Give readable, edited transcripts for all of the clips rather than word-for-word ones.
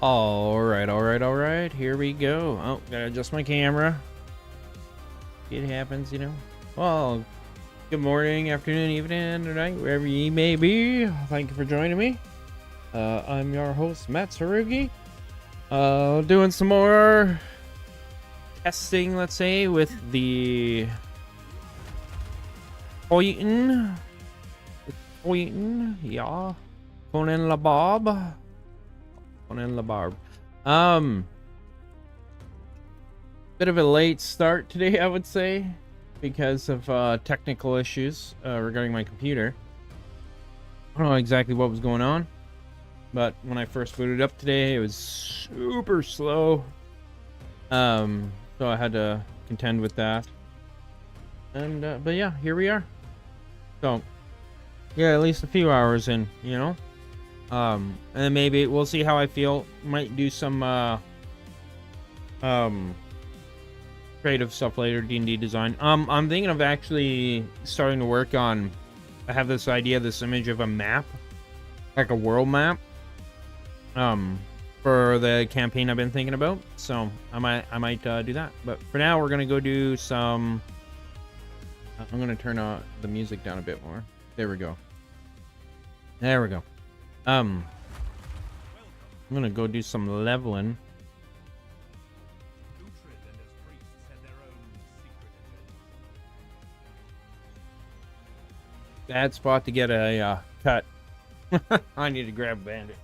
All right. Here we go. Oh, gotta adjust my camera. It happens, you know. Well, good morning, afternoon, evening, or night, wherever ye may be. Thank you for joining me. I'm your host, Matt Sarugi. Doing some more testing, let's say, with the 𝙎𝙮𝙬𝙧𝙬𝙬, yeah. ConanleBarb. Bit of a late start today, I would say, because of technical issues regarding my computer. I don't know exactly what was going on, but when I first booted up today, it was super slow. So I had to contend with that. And but yeah, here we are. So yeah, at least a few hours in, you know. And then maybe we'll see how I feel. Might do some creative stuff later, D&D design. I'm thinking of actually starting to work on, I have this idea, this image of a map, like a world map, for the campaign I've been thinking about. So I might do that. But for now, we're gonna go do some. I'm gonna turn the music down a bit more. There we go. I'm gonna go do some leveling. Bad spot to get a cut. I need to grab a bandit.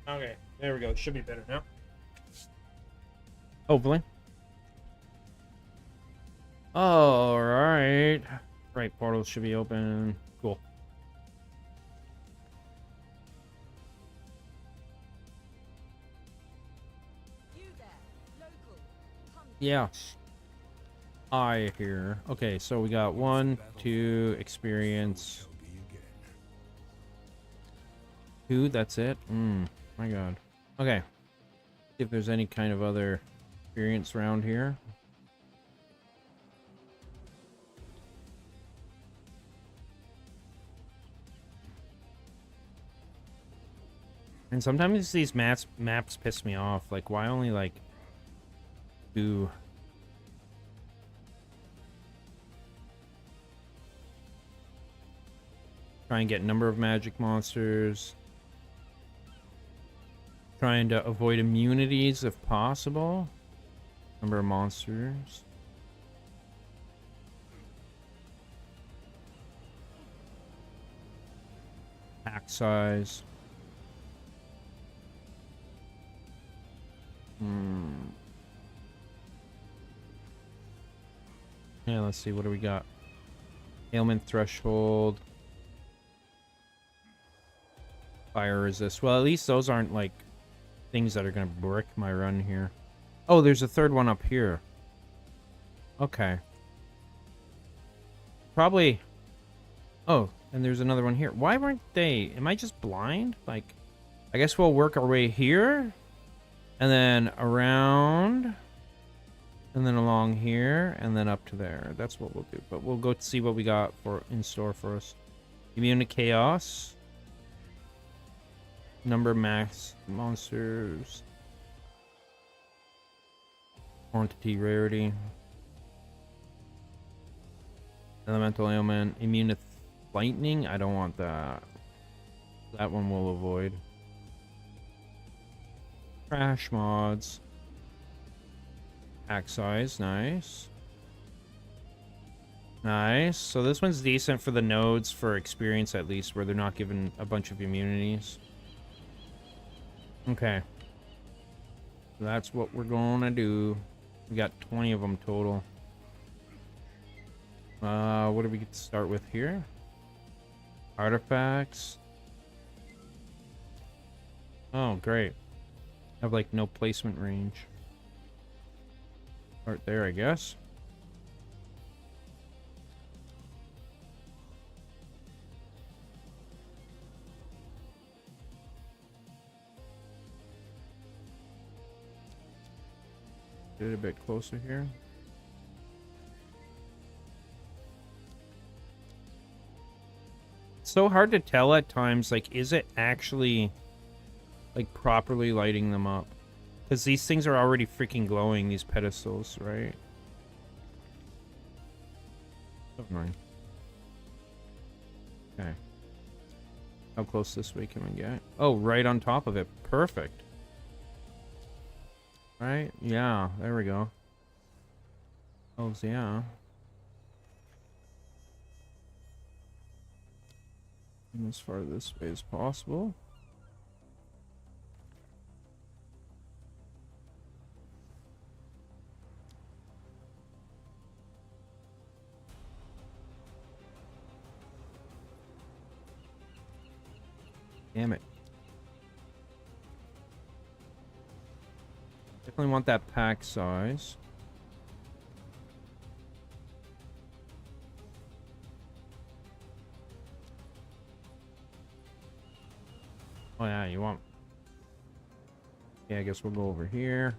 Okay, there we go. It should be better now. Hopefully. Alright. Right, portals should be open. Cool. Yeah. I hear. Okay, so we got 1, 2 experience. 2, that's it? My god. Okay. See if there's any kind of other experience around here. And sometimes these maps piss me off. Like, why only, like, 2? Try and get number of magic monsters. Trying to avoid immunities if possible. Number of monsters. Pack size. Yeah, let's see. What do we got? Ailment threshold. Fire resist. Well, at least those aren't like things that are gonna brick my run here. Oh, there's a third one up here. Okay. Probably. Oh, and there's another one here. Why weren't they? Am I just blind? Like, I guess we'll work our way here, and then around, and then along here, and then up to there. That's what we'll do. But we'll go see what we got in store for us. Immune to chaos. Number max monsters. Quantity rarity. Elemental ailment. Immune to lightning. I don't want that. That one we'll avoid. Crash mods. Pack size, nice. Nice. So this one's decent for the nodes for experience at least, where they're not given a bunch of immunities. Okay. So that's what we're gonna do. We got 20 of them total. What do we get to start with here? Artifacts. Oh, great. Have like no placement range. Start there, I guess. Get it a bit closer here. It's so hard to tell at times, like, is it actually, like, properly lighting them up? Because these things are already freaking glowing, these pedestals, right? So annoying. Okay. How close this way can we get? Oh, right on top of it. Perfect. Right? Yeah, there we go. Oh, yeah. And as far this way as possible. Damn it. Definitely want that pack size. Oh yeah, you want... Yeah, I guess we'll go over here.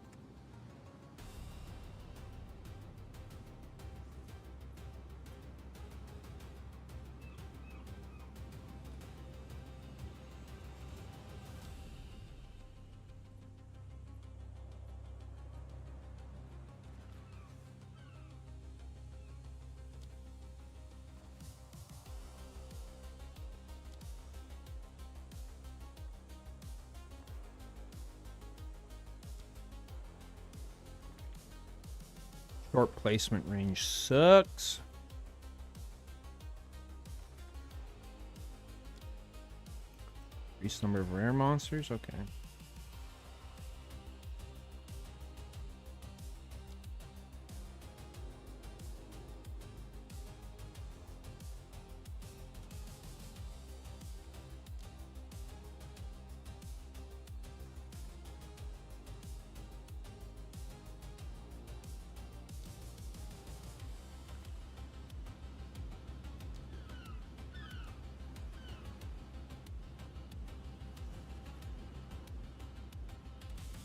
Short placement range sucks. Increased number of rare monsters? Okay.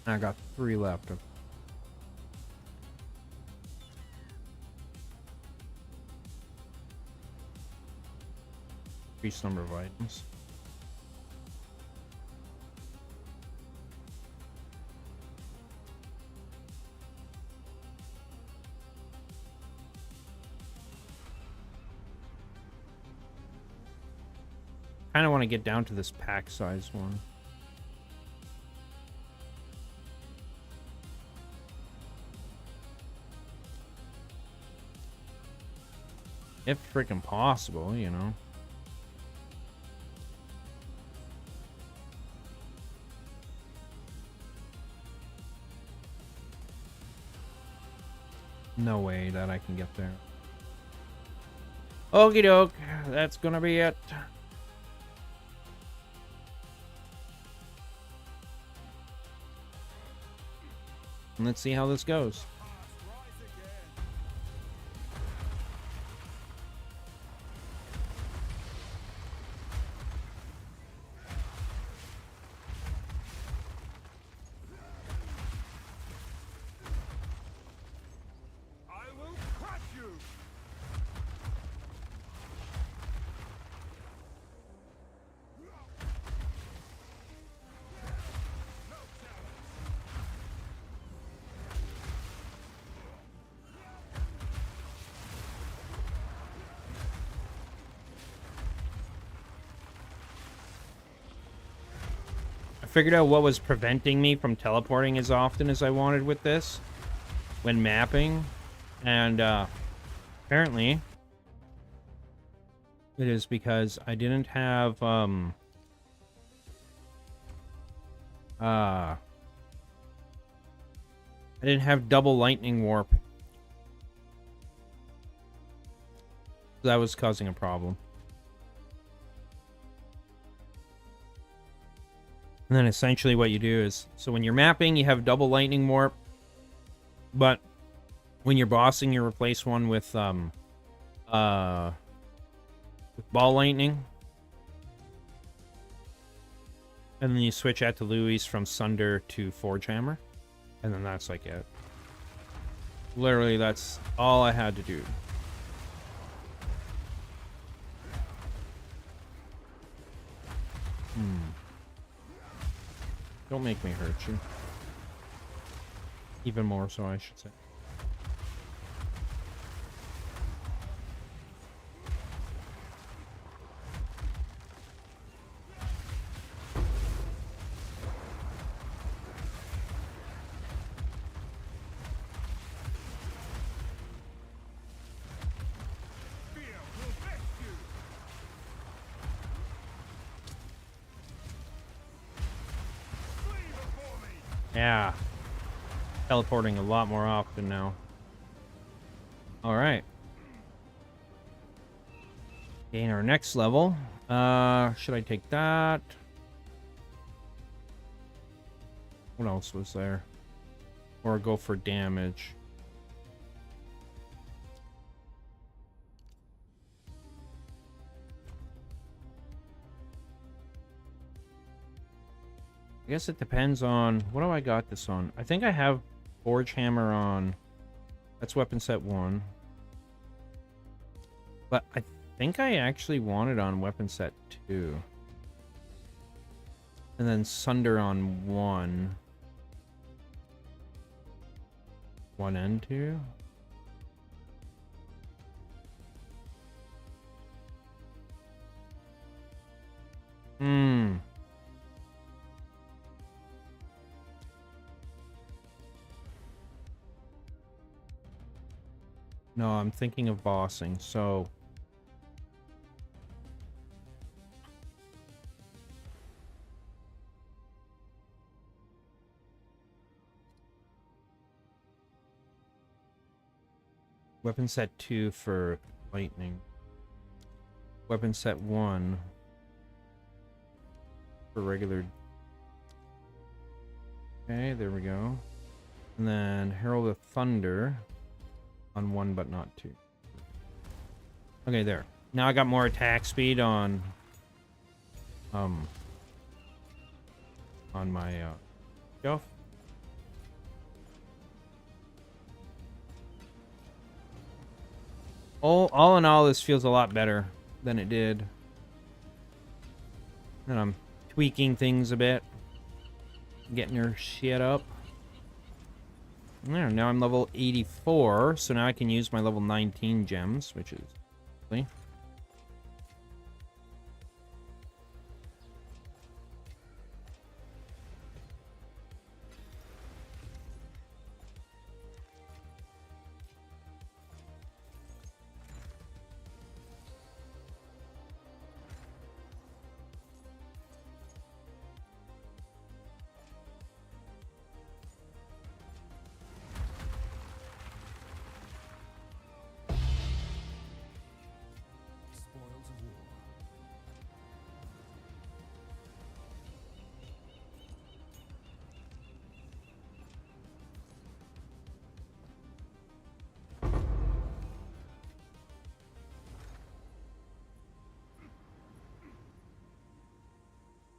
I got 3 left. Increased number of items. Kind of want to get down to this pack size one. If freaking possible, you know. No way that I can get there. Okie doke, that's gonna be it. Let's see how this goes. Figured out what was preventing me from teleporting as often as I wanted with this. when mapping, and apparently it is because I didn't have I didn't have double lightning warp. That was causing a problem. And then essentially what you do is, so when you're mapping, you have double lightning warp, but when you're bossing, you replace one with ball lightning. And then you switch out to Louis from Sunder to Forge Hammer. And then that's like it. Literally, that's all I had to do. Don't make me hurt you. Even more so, I should say. Yeah. Teleporting a lot more often now. Alright. Gain our next level. Should I take that? What else was there? Or go for damage? I guess it depends on... What do I got this on? I think I have Forge Hammer on. That's weapon set 1. But I think I actually want it on weapon set 2. And then Sunder on 1. 1 and 2? No, I'm thinking of bossing, so... Weapon set 2 for lightning. Weapon set 1 for regular... Okay, there we go. And then Herald of Thunder on 1 but not 2. Okay, there. Now I got more attack speed on my shelf. All in all, this feels a lot better than it did. And I'm tweaking things a bit, getting her shit up. There, now I'm level 84, so now I can use my level 19 gems, which is lovely.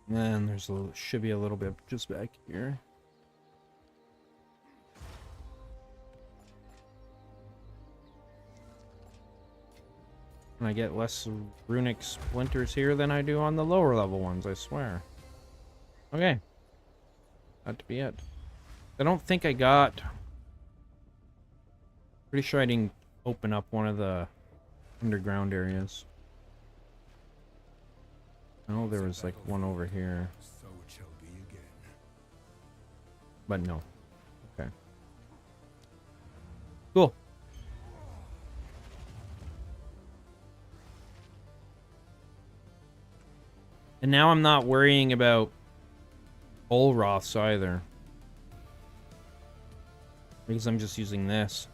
And there's should be a little bit just back here. And I get less runic splinters here than I do on the lower level ones, I swear. Okay. That to be it. I don't think I got... Pretty sure I didn't open up one of the underground areas. Oh, there was like one over here. But no. Okay. Cool. And now I'm not worrying about Olroths either, because I'm just using this.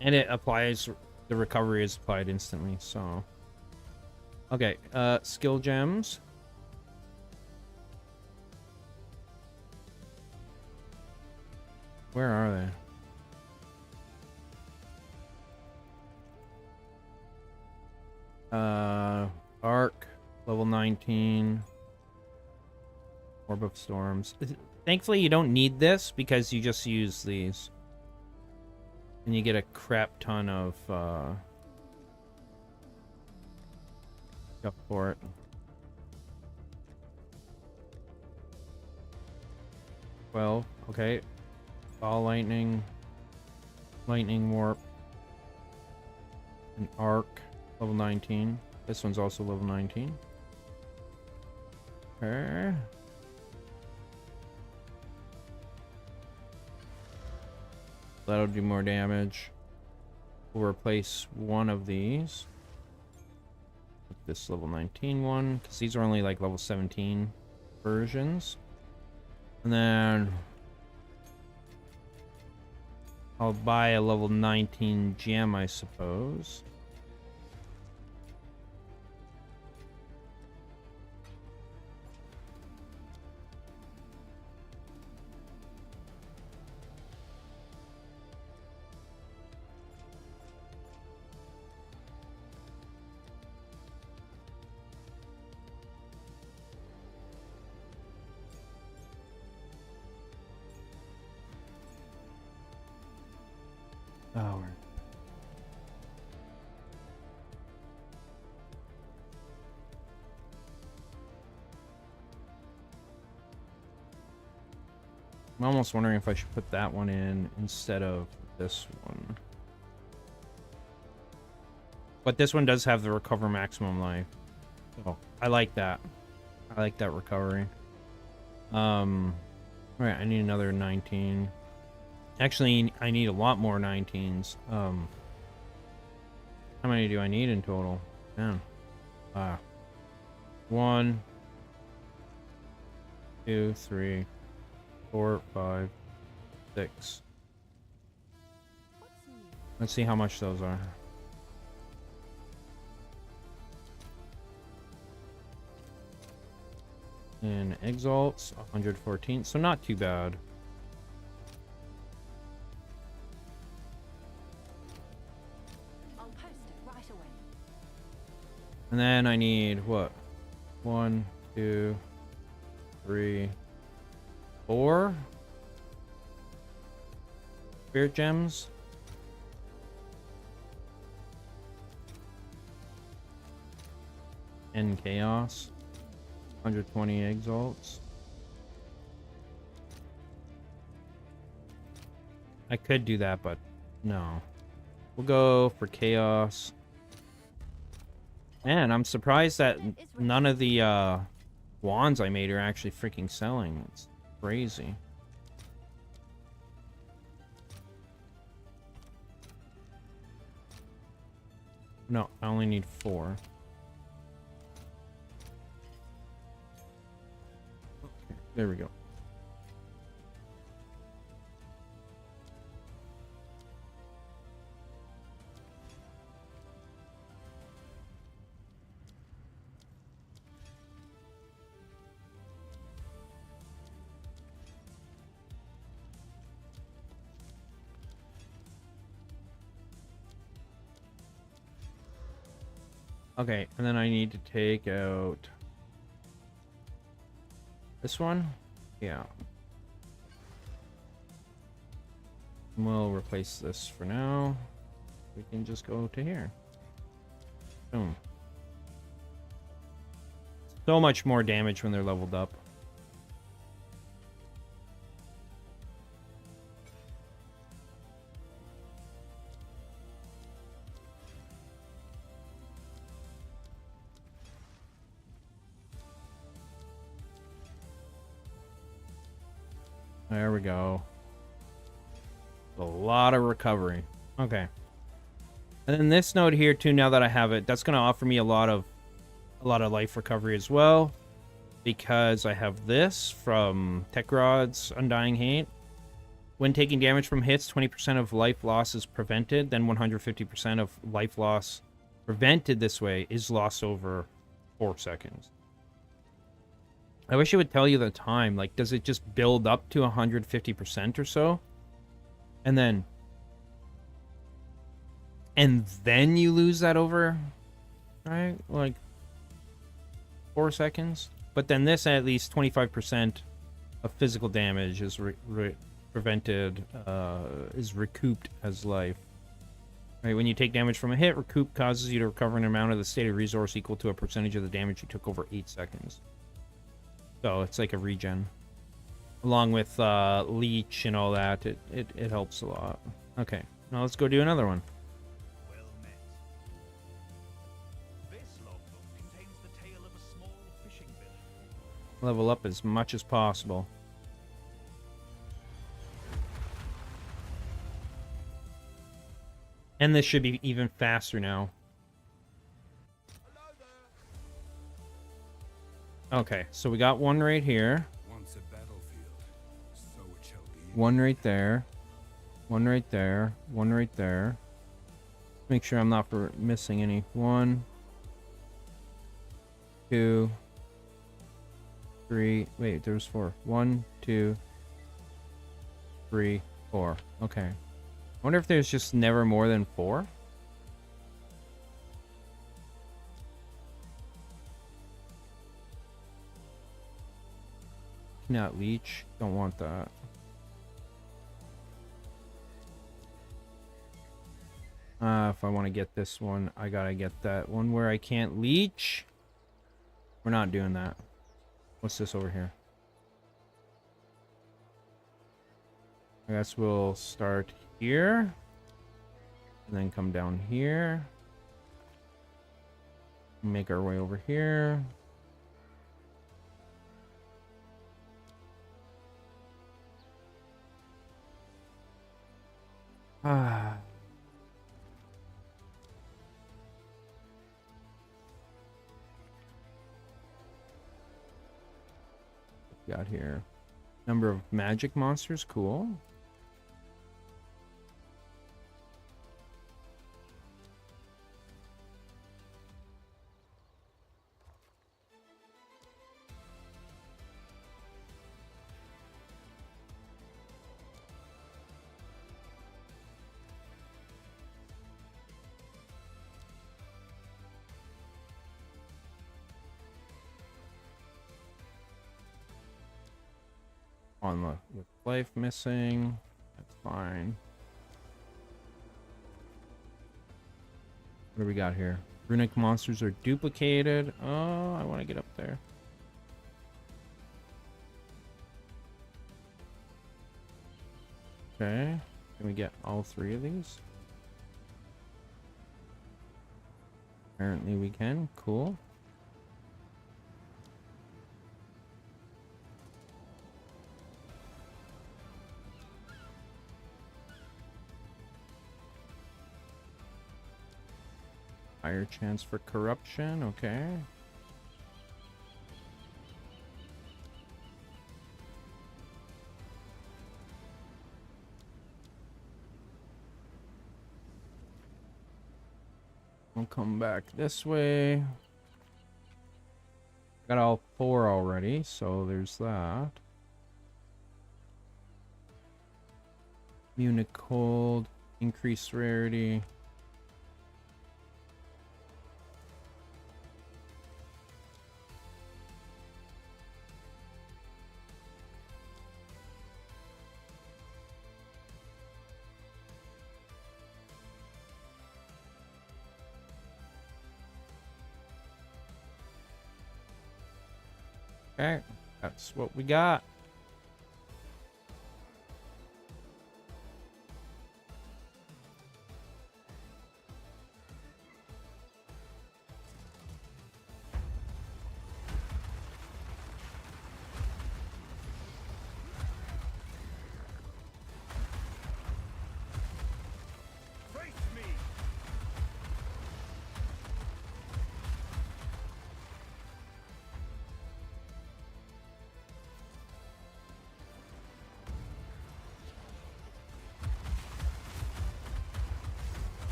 And it applies, the recovery is applied instantly, so. Okay, skill gems. Where are they? Arc, level 19. Orb of Storms. Thankfully, you don't need this because you just use these. And you get a crap ton of stuff for it. Well, okay. Ball lightning. Lightning warp. An arc. Level 19. This one's also level 19. Okay. That'll do more damage. We'll replace one of these with this level 19 one, because these are only like level 17 versions. And then I'll buy a level 19 gem, I suppose. I'm almost wondering if I should put that one in instead of this one. But this one does have the recover maximum life. So I like that. I like that recovery. Alright, I need another 19. Actually, I need a lot more 19s. How many do I need in total? Damn. 1, 2, 3, 4, 5, 6. Let's see how much those are. And exalts 114, so not too bad. I'll post it right away. And then I need what? 1, 2, 3, 4 spirit gems. And chaos. 120 exalts. I could do that, but no. We'll go for chaos. Man, I'm surprised that none of the wands I made are actually freaking selling. It's crazy. No, I only need 4. Okay, there we go. Okay, and then I need to take out this one. Yeah. We'll replace this for now. We can just go to here. Boom. So much more damage when they're leveled up. There we go. A lot of recovery. Okay. And then this node here too, now that I have it, that's going to offer me a lot of life recovery as well, because I have this from Tekrod's Undying Hate. When taking damage from hits, 20% of life loss is prevented, then 150% of life loss prevented this way is lost over 4 seconds. I wish it would tell you the time. Like, does it just build up to 150% or so? And then you lose that over, right? Like 4 seconds. But then this, at least 25% of physical damage is prevented, is recouped as life. Right, when you take damage from a hit, recoup causes you to recover an amount of the stated resource equal to a percentage of the damage you took over 8 seconds. So it's like a regen. Along with leech and all that, it helps a lot. Okay, now let's go do another one. Level up as much as possible. And this should be even faster now. Okay, so we got one right here. One right there. One right there. One right there. Make sure I'm not missing any. 1, 2, 3. Wait, there's 4. 1, 2, 3, 4. Okay. I wonder if there's just never more than 4. Not leech. Don't want that. If I want to get this one, I gotta get that one where I can't leech. We're not doing that. What's this over here? I guess we'll start here. And then come down here. Make our way over here. Got here. Number of magic monsters, cool. On the with life missing, that's fine. What do we got here? Runic monsters are duplicated. Oh, I want to get up there. Okay, can we get all 3 of these? Apparently we can. Cool. Higher chance for corruption, okay. We'll come back this way. Got all 4 already, so there's that. Immune to cold, increased rarity. Okay, that's what we got.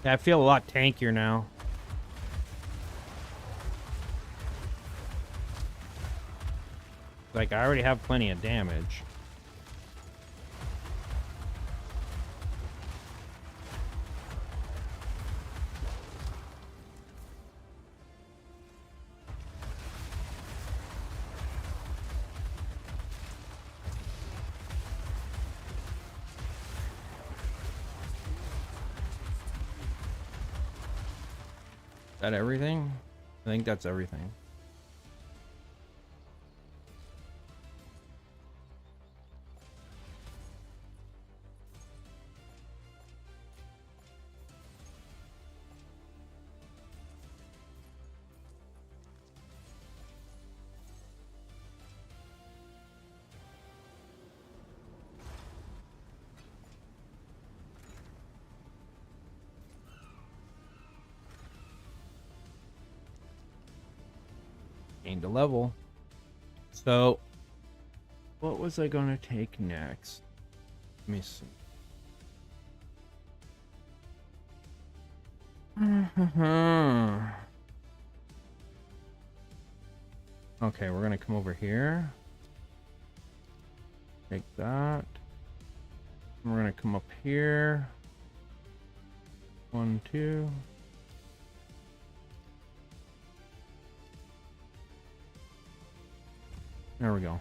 Yeah, I feel a lot tankier now. Like, I already have plenty of damage. Is that everything? I think that's everything. Gained a level. So, what was I gonna take next? Let me see. Okay, we're gonna come over here. Take that. We're gonna come up here. 1, 2. There we go.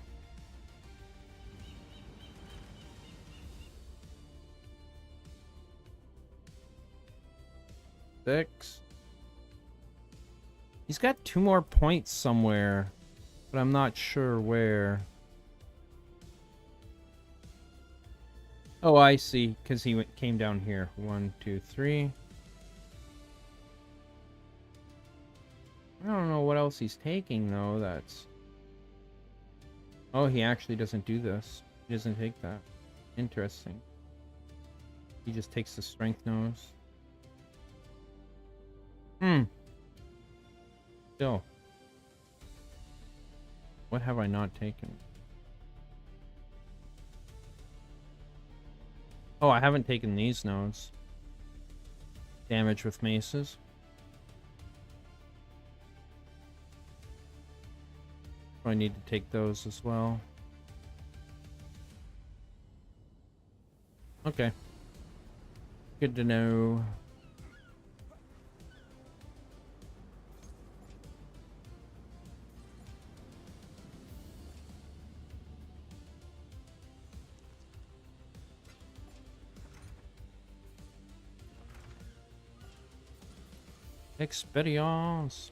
Six. He's got 2 more points somewhere, but I'm not sure where. Oh, I see, because he came down here. 1, 2, 3. I don't know what else he's taking, though. That's... Oh, he actually doesn't do this. He doesn't take that. Interesting. He just takes the strength nose. Still. What have I not taken? Oh, I haven't taken these nodes. Damage with maces. I need to take those as well. Okay. Good to know. Experience.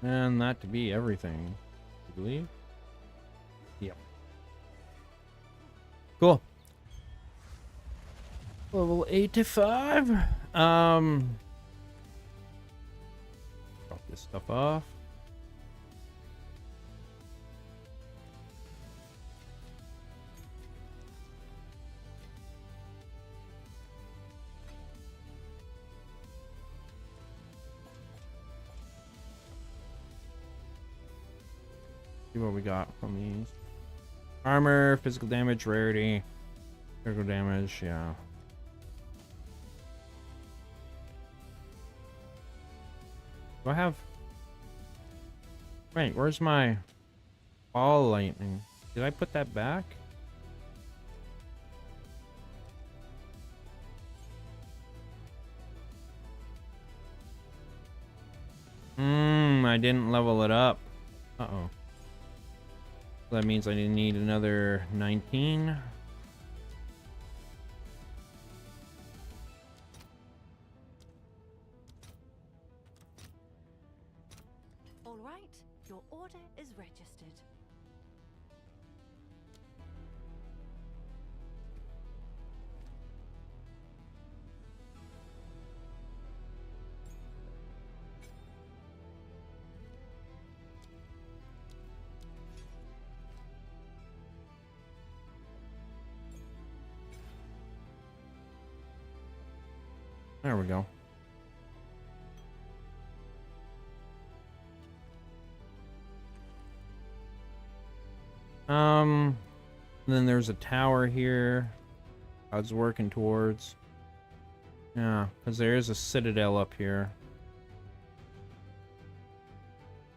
And that to be everything, I believe. Yep. Cool. Level 85. Drop this stuff off. See what we got from these. Armor, physical damage, rarity, critical damage, yeah. Do I have... Wait, where's my ball lightning? Did I put that back? I didn't level it up. Uh-oh. That means I need another 19. right. Your order is registered. There we go. And then there's a tower here I was working towards. Yeah, because there is a citadel up here.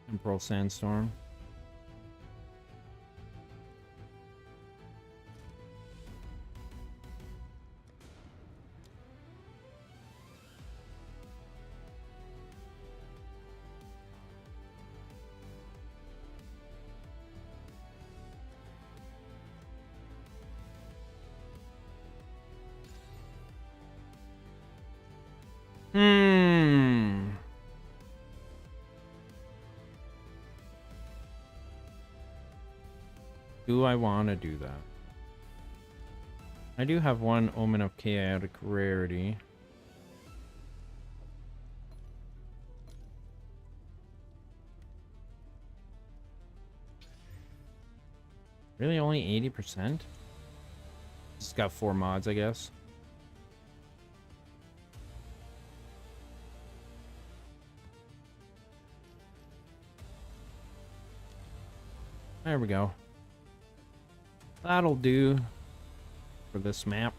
Temporal Sandstorm. Do I want to do that? I do have one Omen of Chaotic Rarity. Really, only 80%? It's got 4 mods, I guess. There we go. That'll do for this map.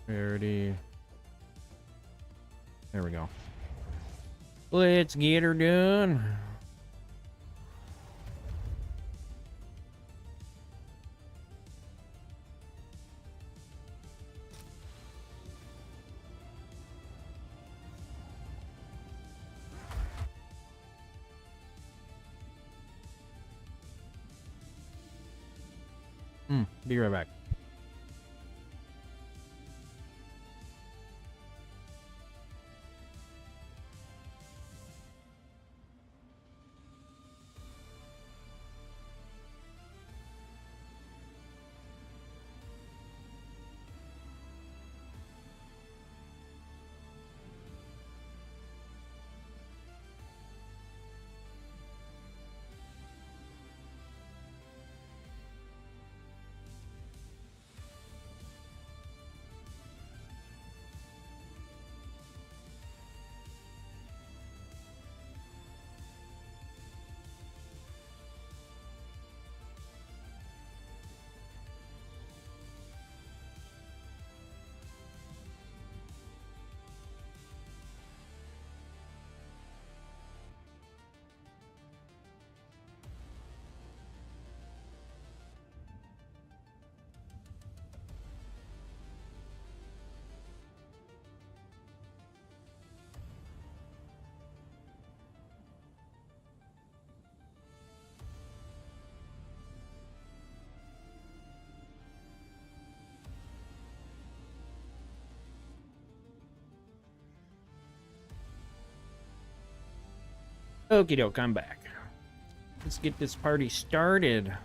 Rarity. There we go. Let's get her done. Be right back. Okie doke, I'm back. Let's get this party started.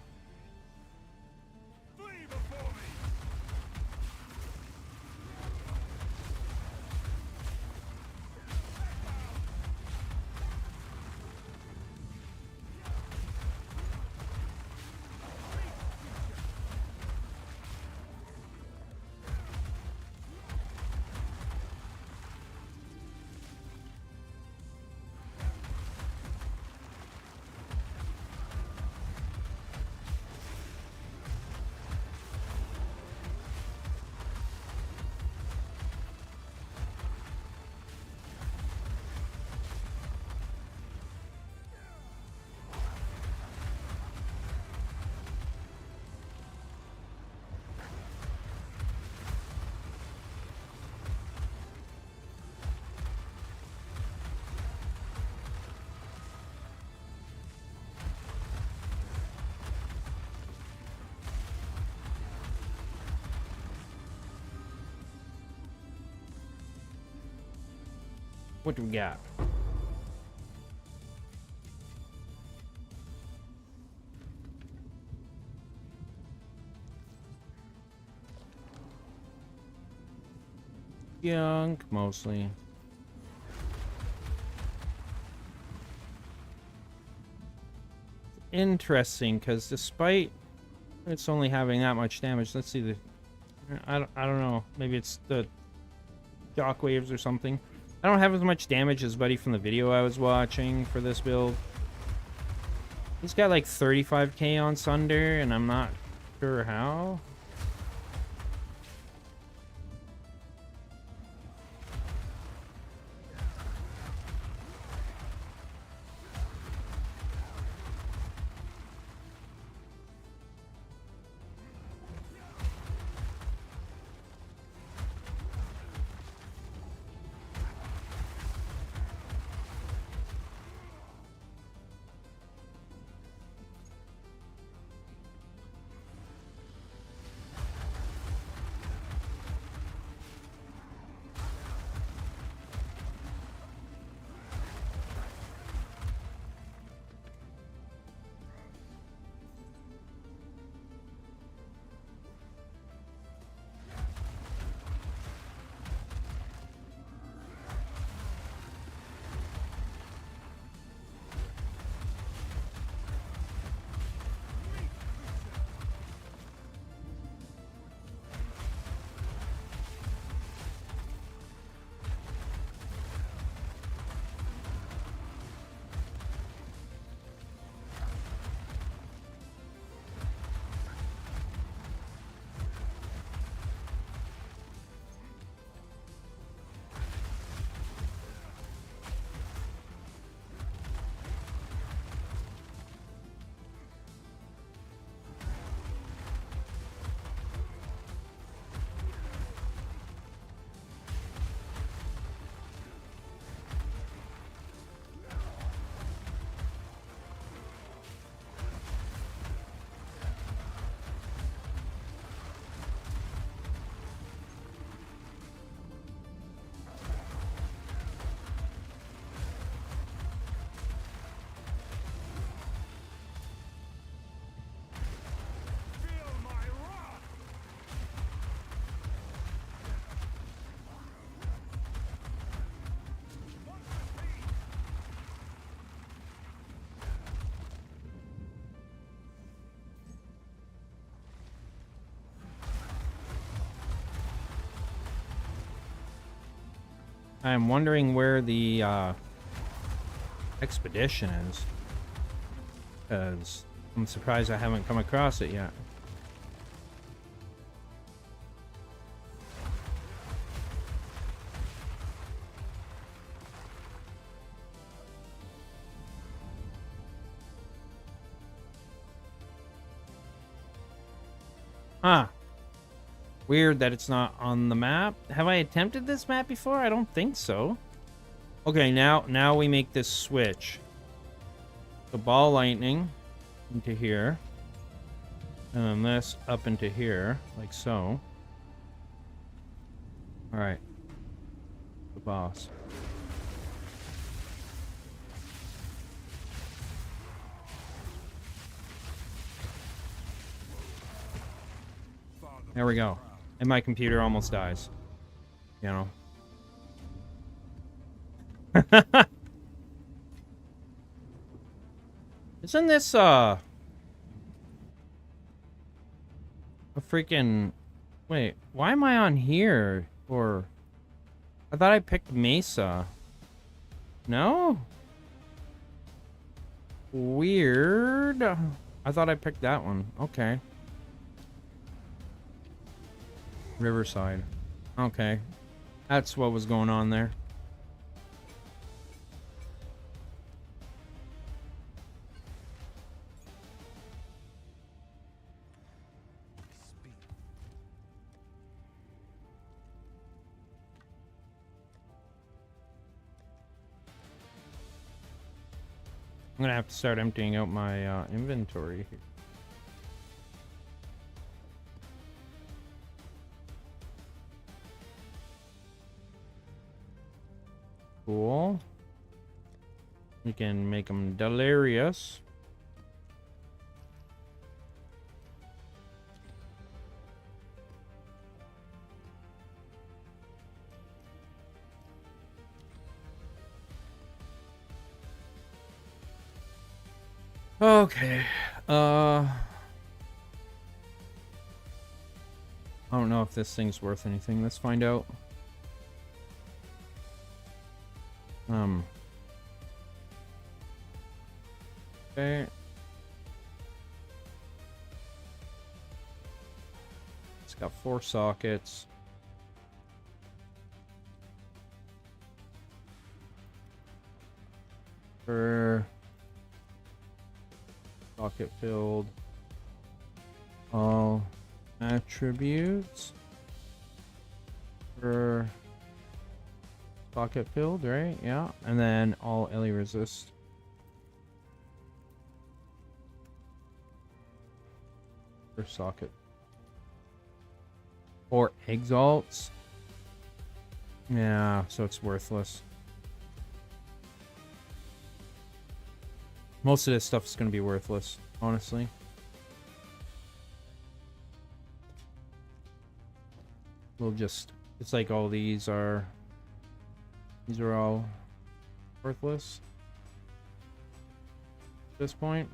What do we got? Junk, mostly. Interesting, because despite it's only having that much damage, let's see the... I don't know. Maybe it's the shock waves or something. I don't have as much damage as Buddy from the video I was watching for this build. He's got like 35k on Sunder, and I'm not sure how. I'm wondering where the expedition is, because I'm surprised I haven't come across it yet. Huh. Weird that it's not on the map. Have I attempted this map before? I don't think so. Okay, now we make this switch. The ball lightning into here. And then this up into here, like so. Alright. The boss. There we go. And my computer almost dies. You know. Isn't this a freaking... Wait, why am I on here? Or I thought I picked Mesa. No? Weird. I thought I picked that one. Okay. Riverside. Okay. That's what was going on there. I'm gonna have to start emptying out my inventory here. Cool. We can make them delirious. Okay. I don't know if this thing's worth anything. Let's find out. Okay. It's got 4 sockets. For socket filled. All attributes. For socket filled, right? Yeah. And then all LE resist. For socket. Or exalts. Yeah, so it's worthless. Most of this stuff is going to be worthless, honestly. We'll just, it's like all these are all worthless at this point.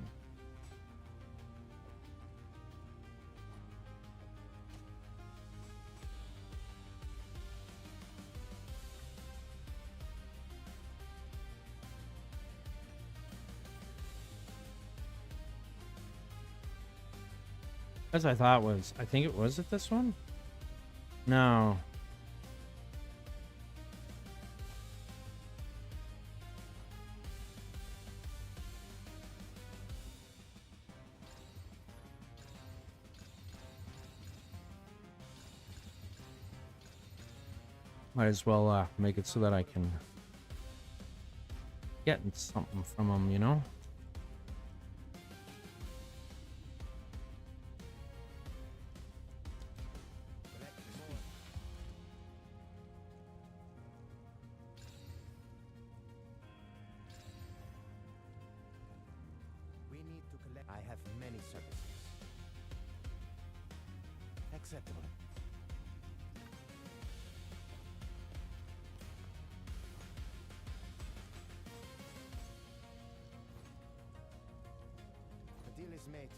As I thought was, I think it was it this one? No. Might as well make it so that I can get something from them, you know? Acceptable. The deal is made.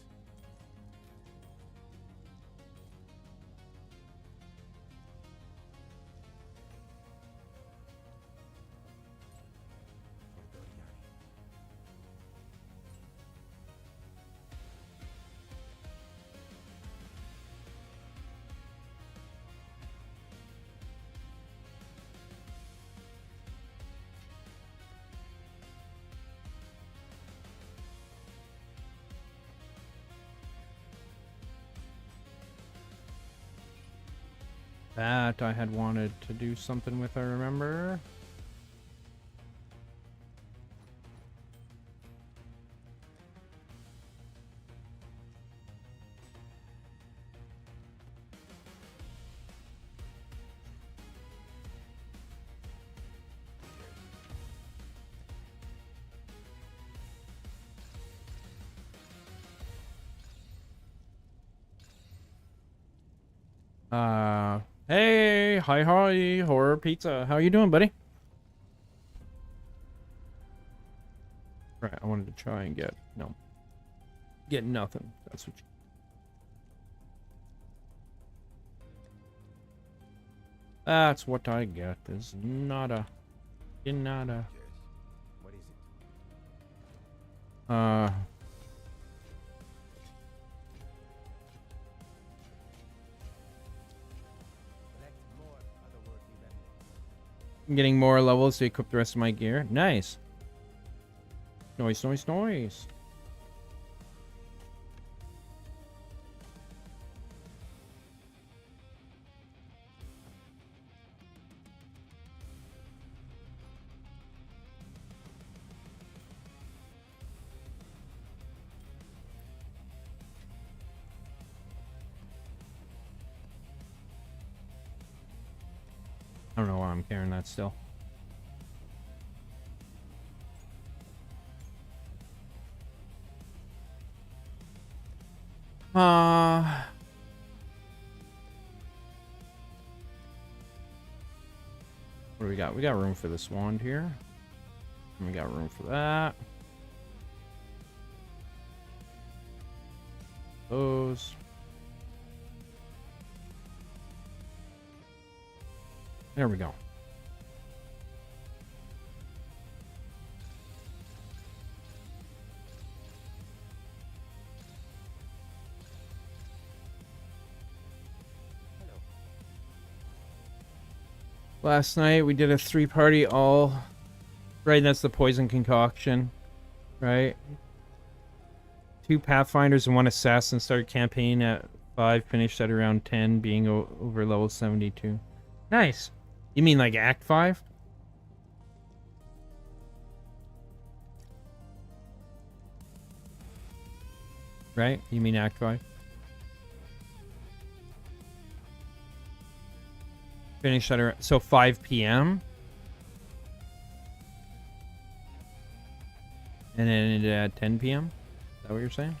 That I had wanted to do something with, I remember. Hey, hi, horror pizza. How you doing, buddy? Right, I wanted to try and get nothing. That's what. That's what I get. Is nada. Nada. What is it? I'm getting more levels to equip the rest of my gear. Nice. Noise, noise, noise. I don't know why I'm carrying that still. What do we got? We got room for this wand here. And we got room for that. Those. There we go. Last night we did a 3-party all. Right, that's the poison concoction. Right? 2 Pathfinders and 1 Assassin started campaign at 5, finished at around 10, being over level 72. Nice. You mean like Act 5? Right? You mean Act 5? Finished at around, so 5 p.m. And then ended at 10 p.m. Is that what you're saying?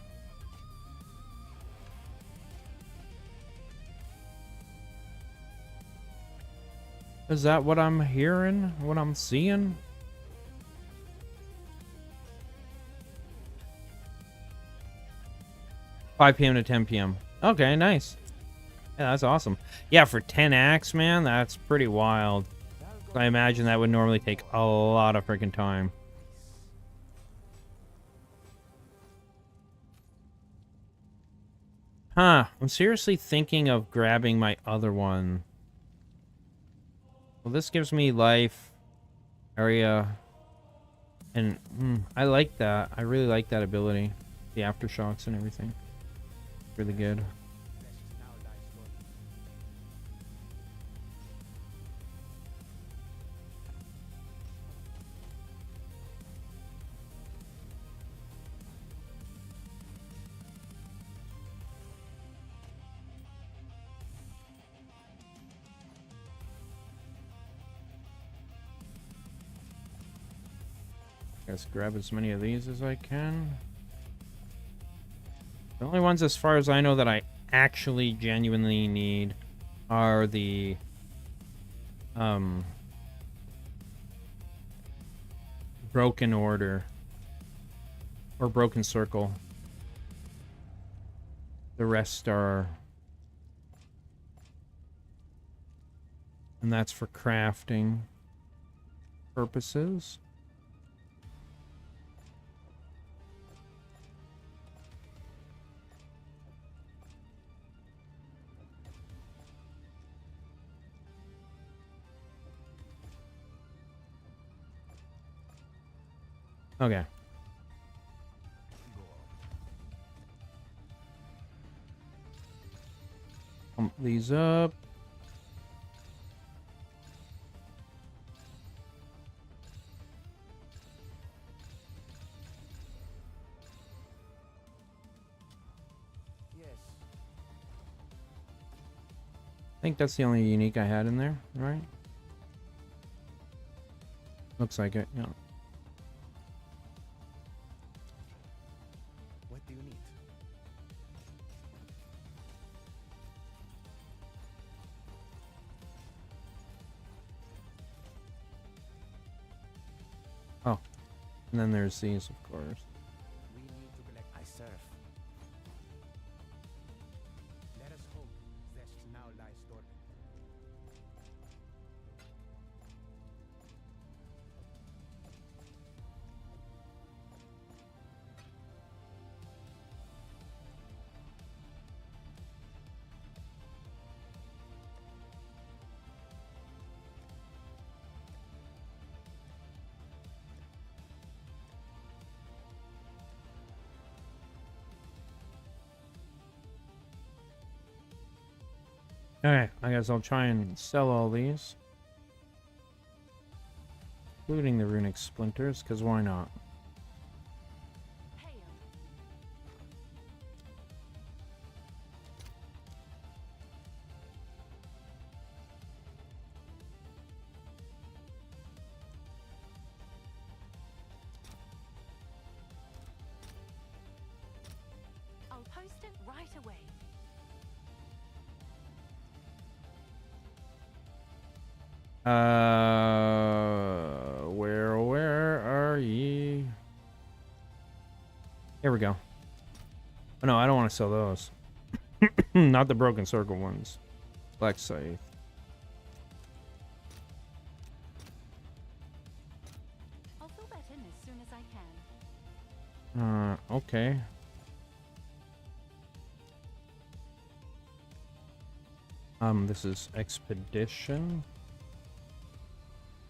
Is that what I'm hearing? What I'm seeing? $5 p.m. to 10 p.m. Okay, nice. Yeah, that's awesome. Yeah, for 10 acts, man, that's pretty wild. I imagine that would normally take a lot of freaking time. Huh, I'm seriously thinking of grabbing my other one. Well, this gives me life, area, and I like that. I really like that ability. The aftershocks and everything. Really good. Let's grab as many of these as I can. The only ones, as far as I know, that I actually genuinely need are the Broken Order or Broken Circle. The rest are, and that's for crafting purposes. Okay. Pump these up. Yes. I think that's the only unique I had in there, right? Looks like it, yeah. What do you need? Oh, and then there's these, of course. We need to collect. I serve. Let us hope 𝙎𝙬𝙙𝙬𝙬𝙬𝙬. Alright, I guess I'll try and sell all these. Including the runic splinters, because why not? Hail. I'll post it right away. Where are ye? Here we go. Oh, no, I don't want to sell those. Not the broken circle ones. Black Scythe. I'll fill that in as soon as I can. Okay. This is Expedition.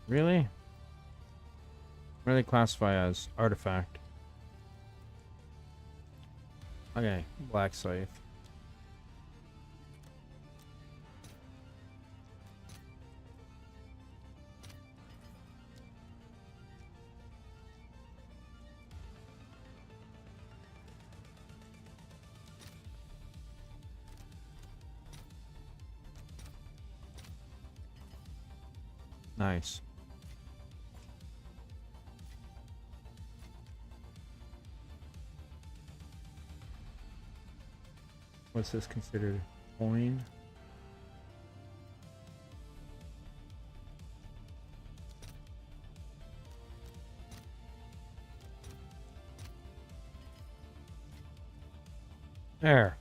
Really? What do they classify as? Artifact. Okay, Black Scythe. Nice. What's this considered? Coin? There.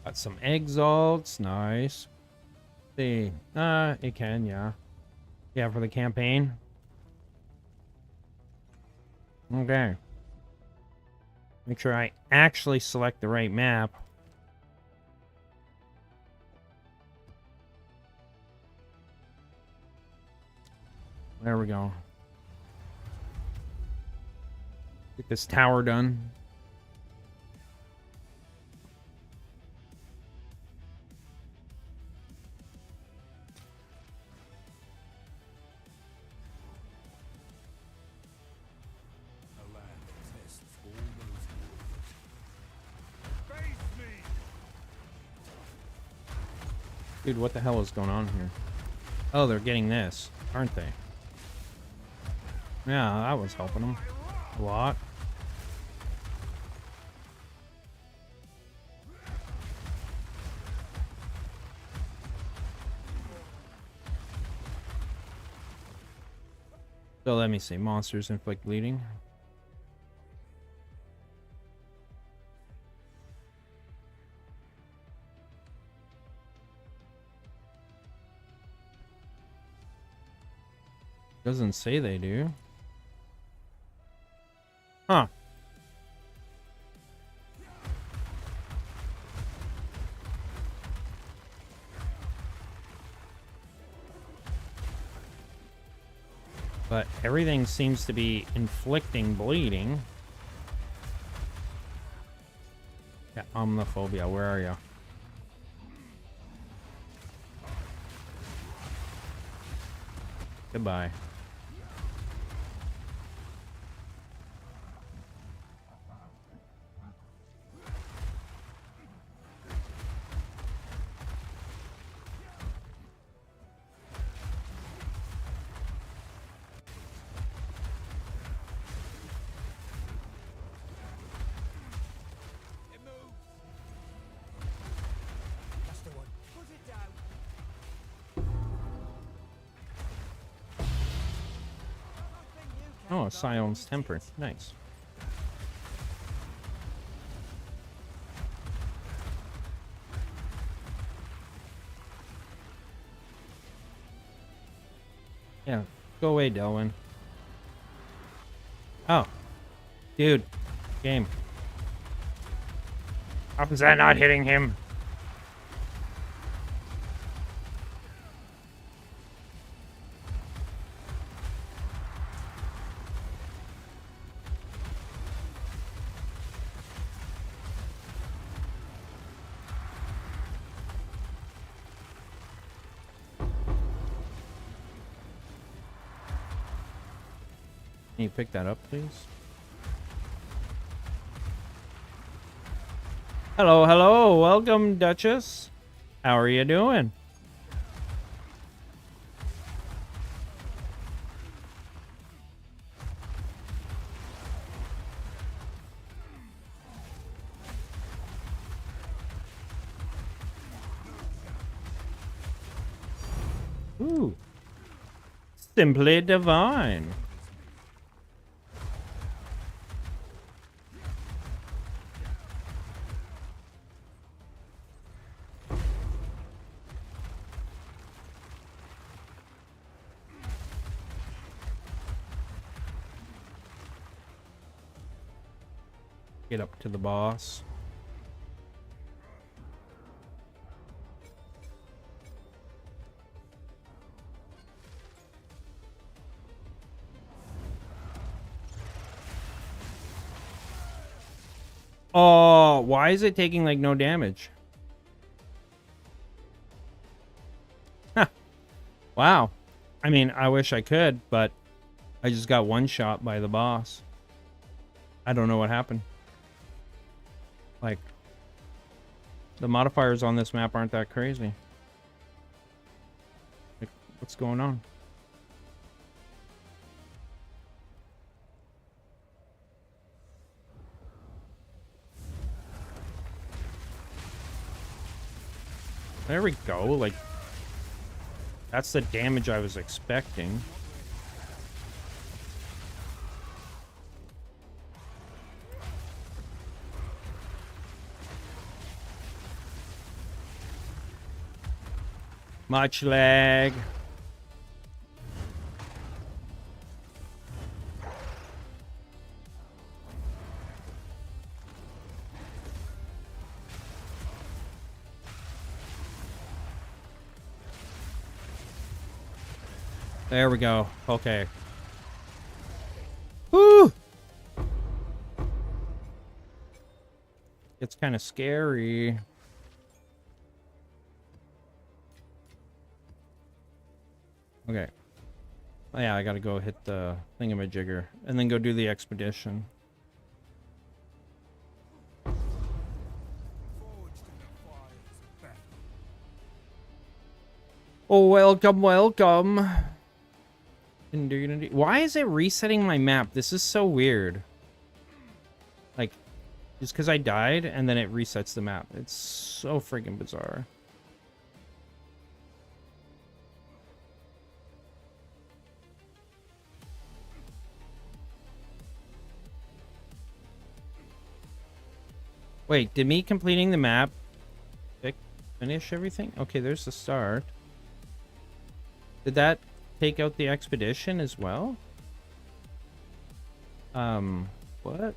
Got some exalts. Nice. See. It can, yeah. Yeah, for the campaign. Okay. Make sure I actually select the right map. There we go. Get this tower done. Dude, what the hell is going on here? Oh, they're getting this, aren't they? Yeah, that was helping them a lot. So let me see. Monsters inflict bleeding. Doesn't say they do. Huh. But everything seems to be inflicting bleeding. Yeah, omniphobia, where are you? Goodbye. That's the one. Put it down. Oh, a Scion's Temper. Nice. Yeah, go away, Delwyn. Oh. Dude. Game. How is that not hitting him? Can you pick that up, please? Hello, hello. Welcome, Duchess. How are you doing? Ooh. Simply divine. Get up to the boss. Oh, why is it taking like no damage? Huh. Wow. I mean, I wish I could, but I just got one shot by the boss. I don't know what happened. Like, the modifiers on this map aren't that crazy. Like, what's going on? There we go. Like, that's the damage I was expecting. Much lag. There we go. Okay. Woo! It's kind of scary. Okay. Oh, yeah, I gotta go hit the thingamajigger and then go do the expedition. Oh, welcome, welcome. Why is it resetting my map? This is so weird. Like, just because I died and then it resets the map. It's so freaking bizarre. Wait, did me completing the map finish everything? Okay, there's the start. Did that take out the expedition as well? What?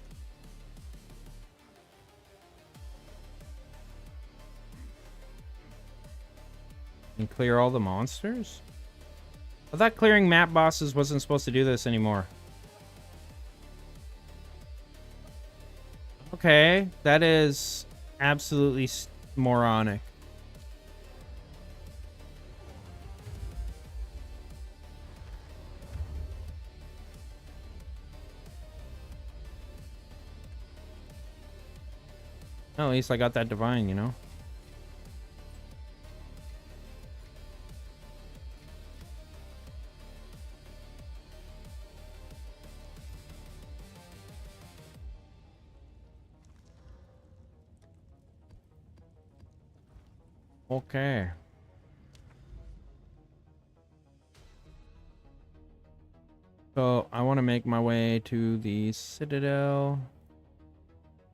And clear all the monsters? I thought clearing map bosses wasn't supposed to do this anymore. Okay, that is absolutely moronic. Well, at least I got that divine, you know? Okay. So, I want to make my way to the Citadel.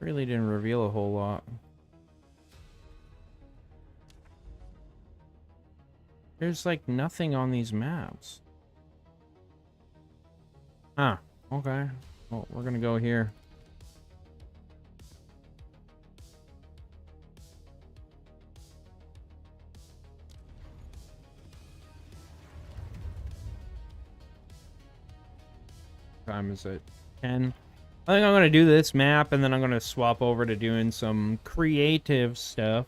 Really didn't reveal a whole lot. There's like nothing on these maps. Ah, okay. Well, we're gonna go here. Time is it? 10. I think I'm going to do this map, and then I'm going to swap over to doing some creative stuff.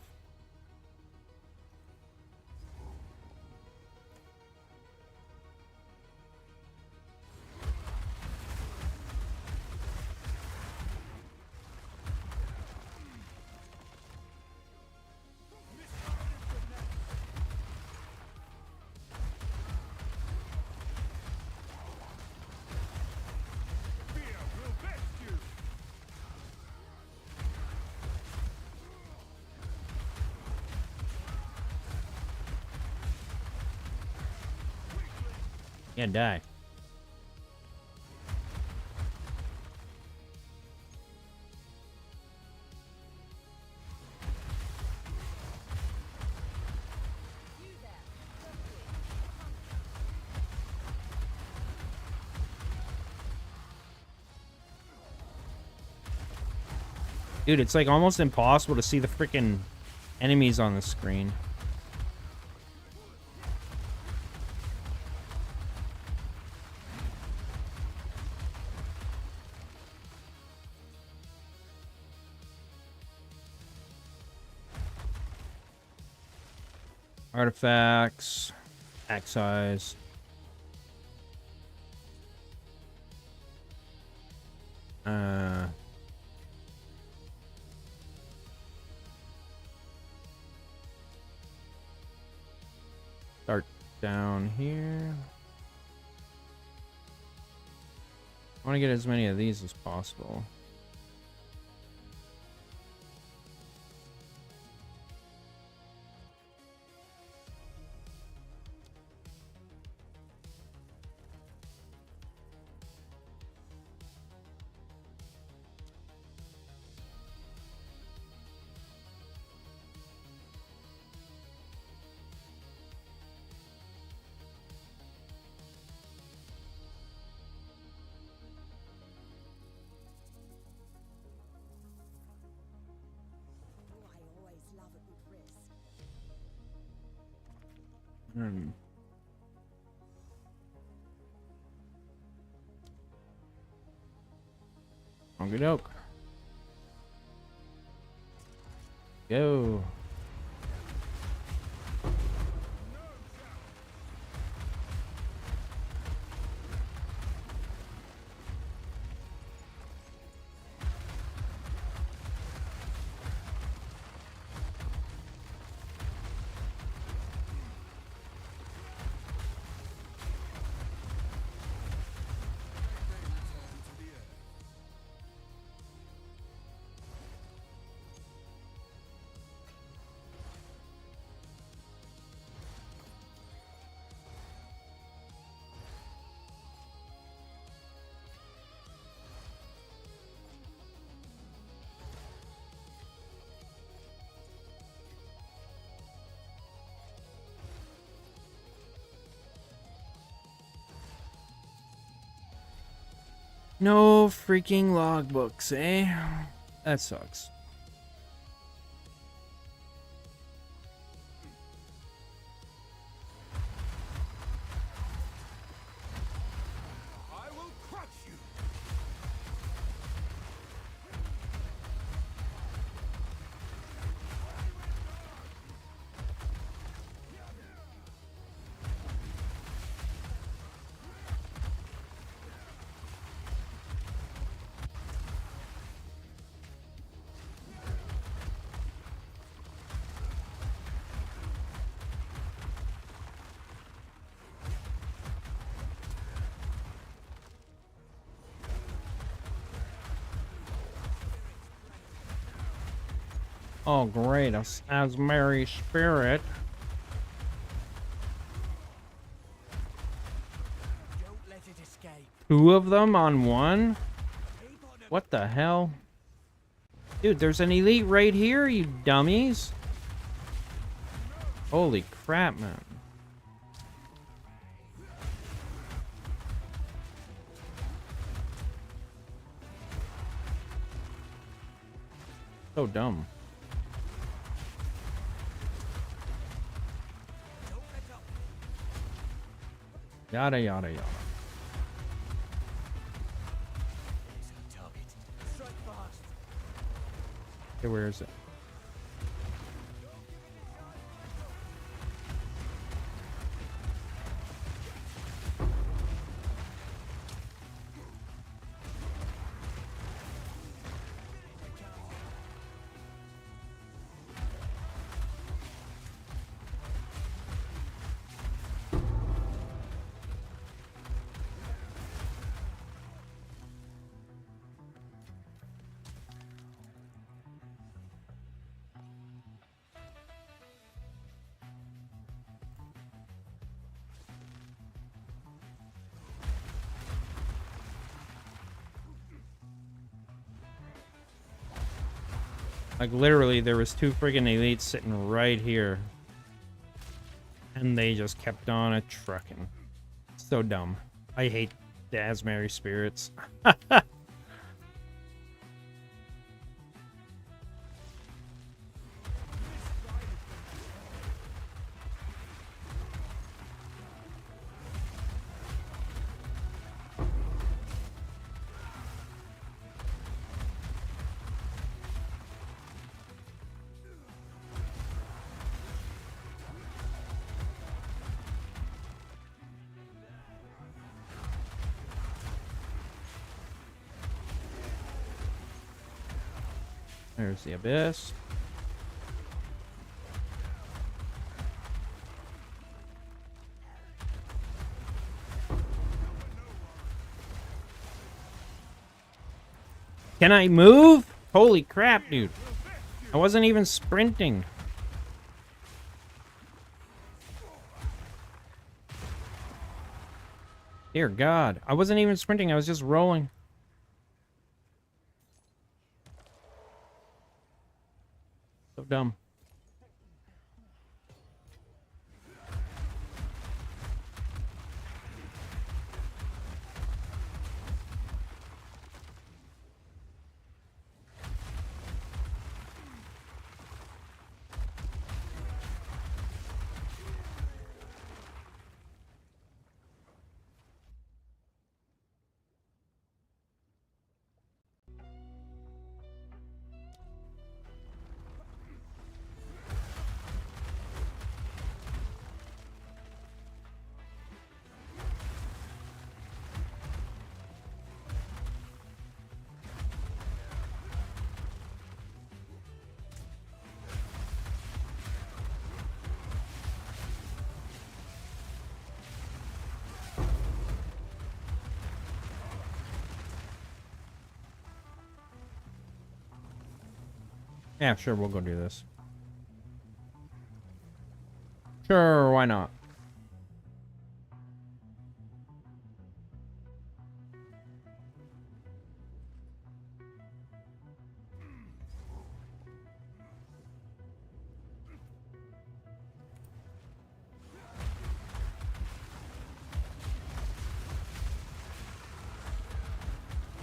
Yeah, die. Dude, it's like almost impossible to see the freaking enemies on the screen. Artifacts, axe size. Start down here. I want to get as many of these as possible. Okey doke. Go. No freaking logbooks, eh? That sucks. I will crush you. Oh, great. As Mary Spirit. Don't let it escape. Two of them on one? What the hell? Dude, there's an elite right here, you dummies. Holy crap, man. So dumb. Yada, yada, yada. Strike fast. Okay, where is it? Like, literally, there was 2 friggin' elites sitting right here. And they just kept on a trucking. So dumb. I hate 𝙬𝙬𝙙𝙬 spirits. There's the abyss. Can I move? Holy crap, dude. I wasn't even sprinting. Dear God. I wasn't even sprinting. I was just rolling. So dumb. Yeah, sure, we'll go do this. Sure, why not?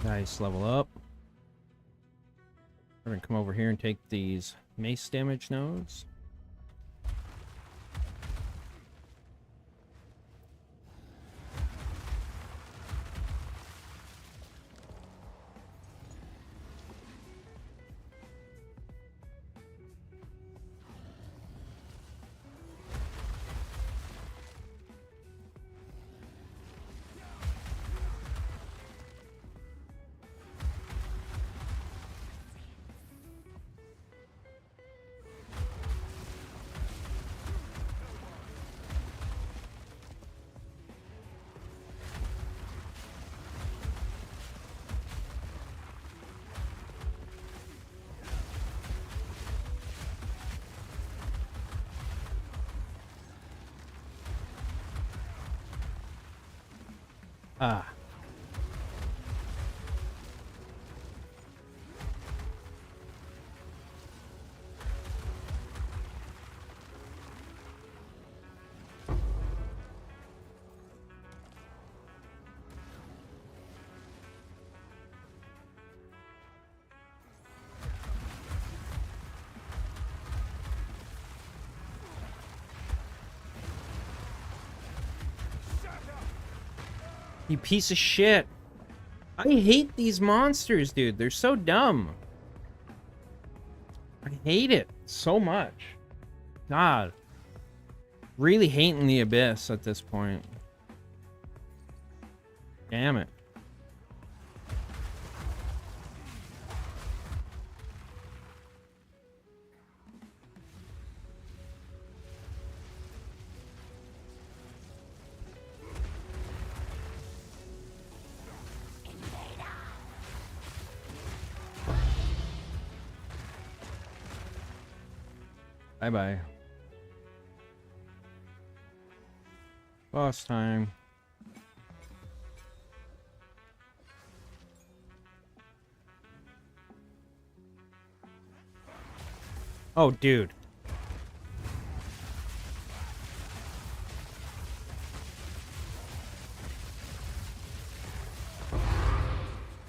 Nice, level up. We're gonna come over here and take these mace damage nodes. Ah. You piece of shit. I hate these monsters, dude. They're so dumb. I hate it so much. God. Really hating the abyss at this point. Damn it. Bye-bye. Boss time. Oh, dude.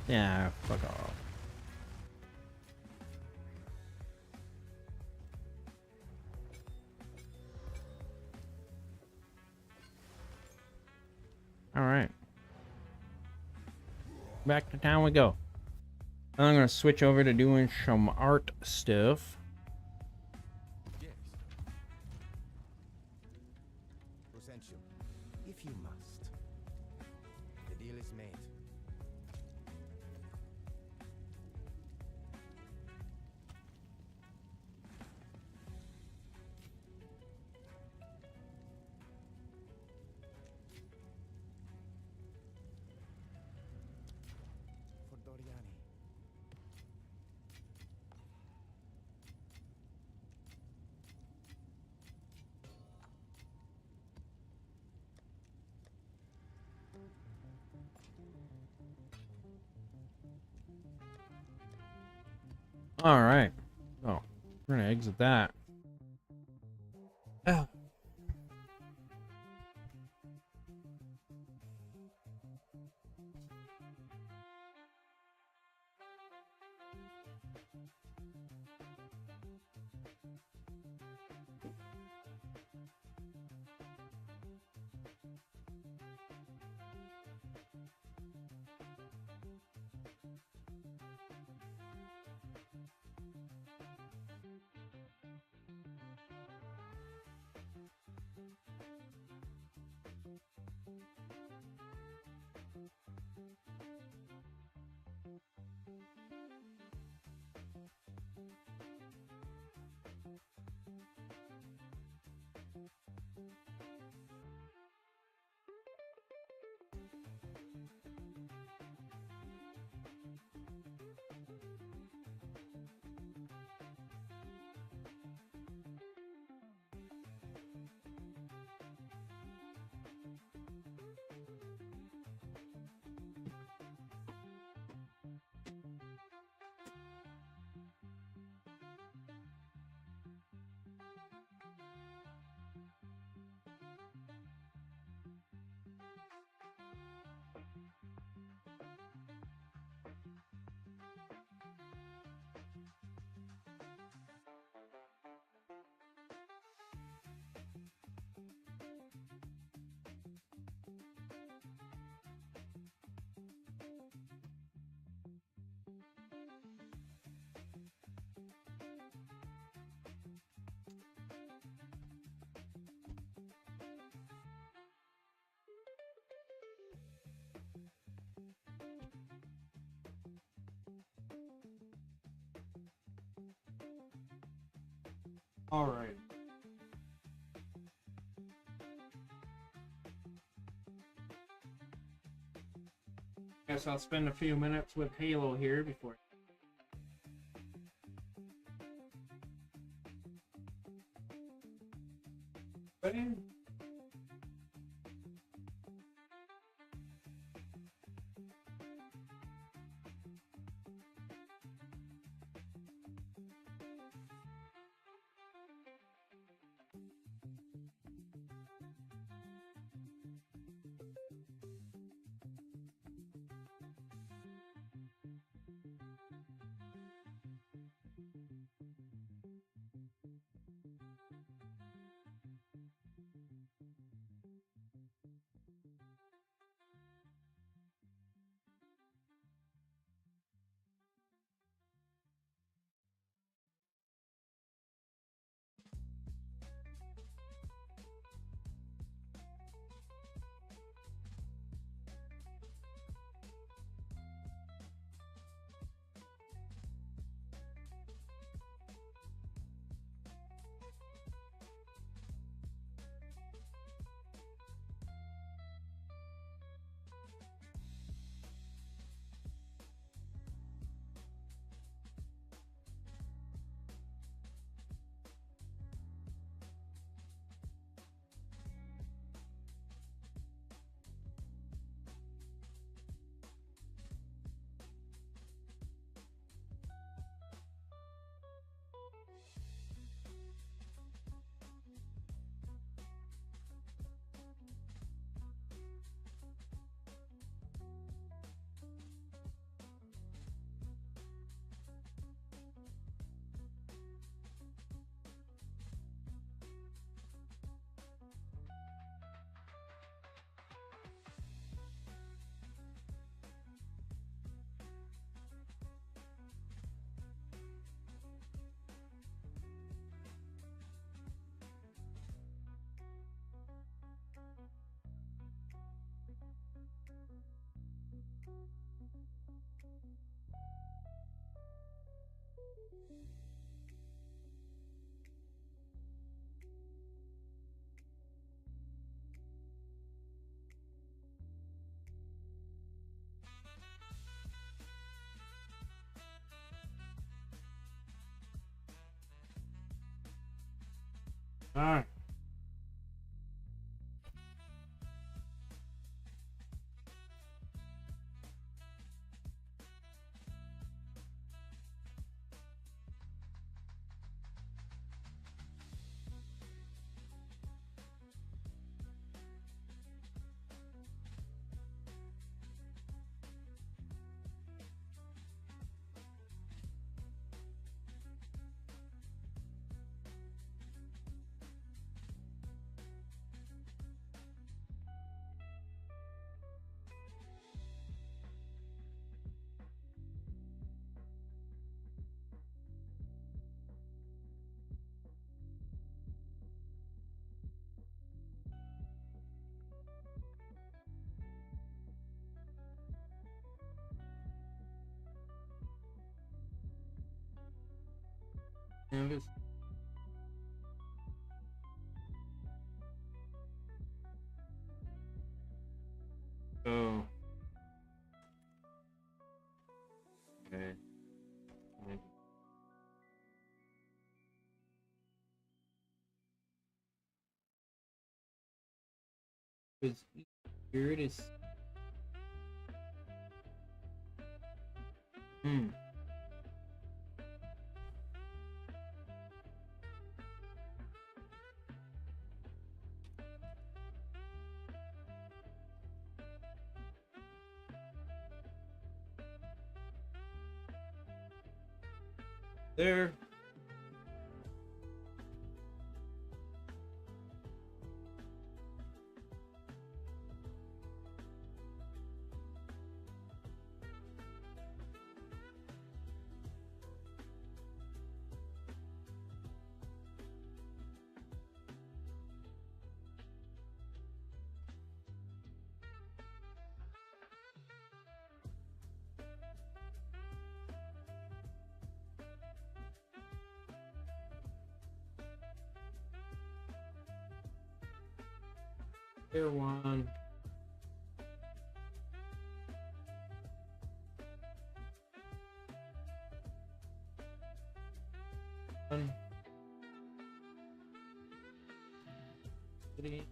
Yeah, fuck off. Alright. Back to town we go. I'm gonna switch over to doing some art stuff. Yes. Present you, if you must. The deal is made. For Doriani. Alright. Oh, we're gonna exit that. Oh. Alright. Guess I'll spend a few minutes with Halo here before. Ready? Alright. Canvas. Oh. Okay. Because here it is. There. There one. Three.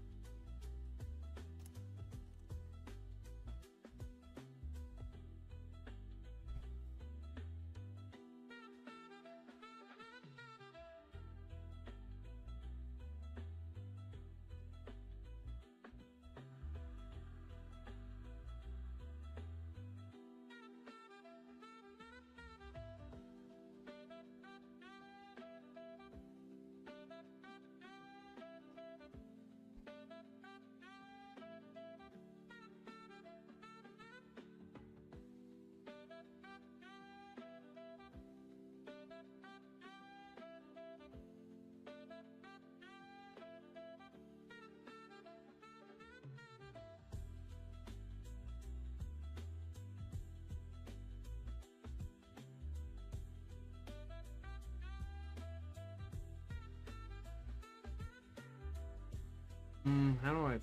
How do I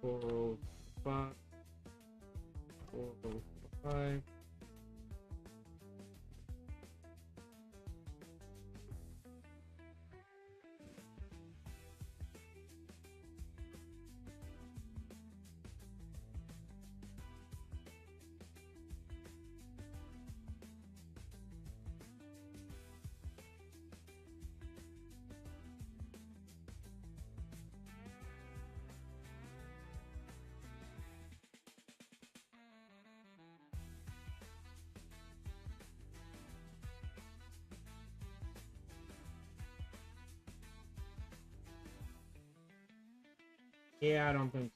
Four, five, 405. Yeah, I don't think.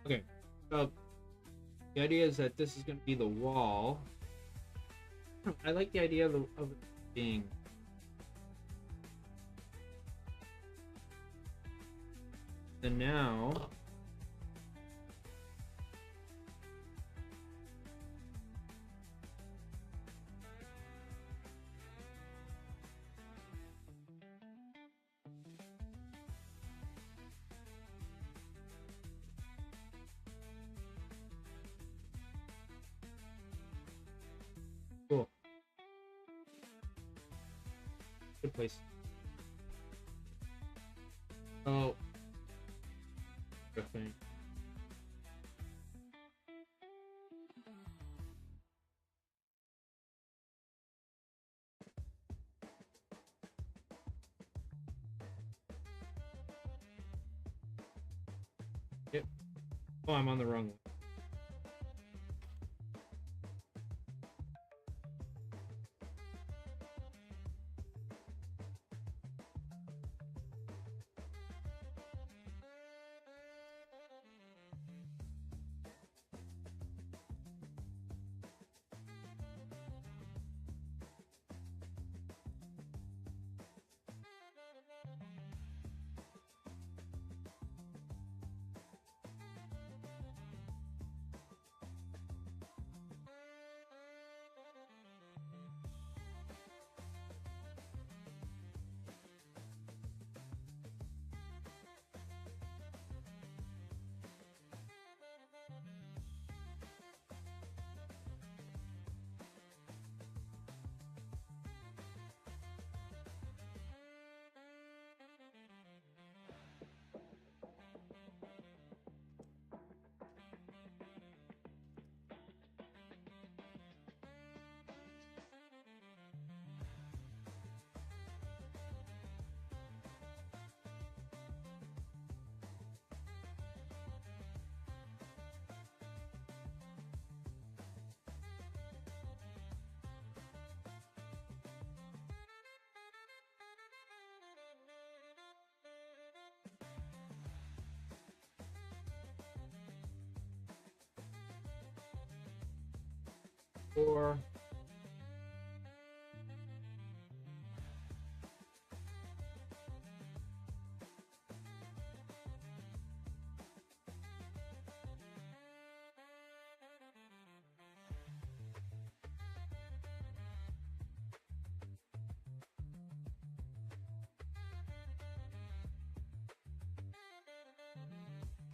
Okay, so the idea is that this is going to be the wall. I like the idea of it being. And now. Cool. Good place. Oh. Good thing. Yep. Oh, I'm on the wrong one. Or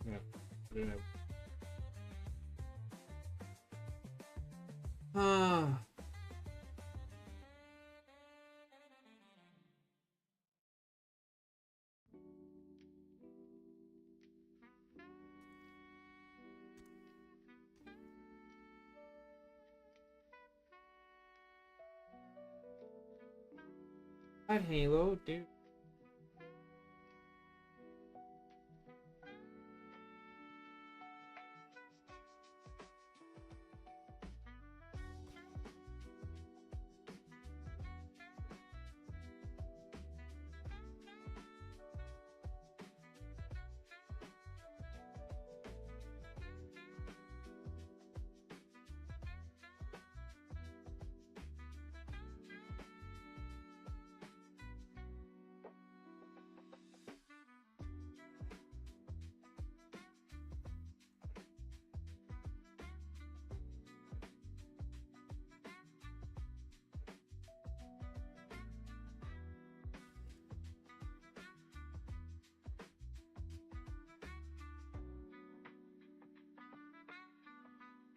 yeah, I don't know. Hi, Halo, dude.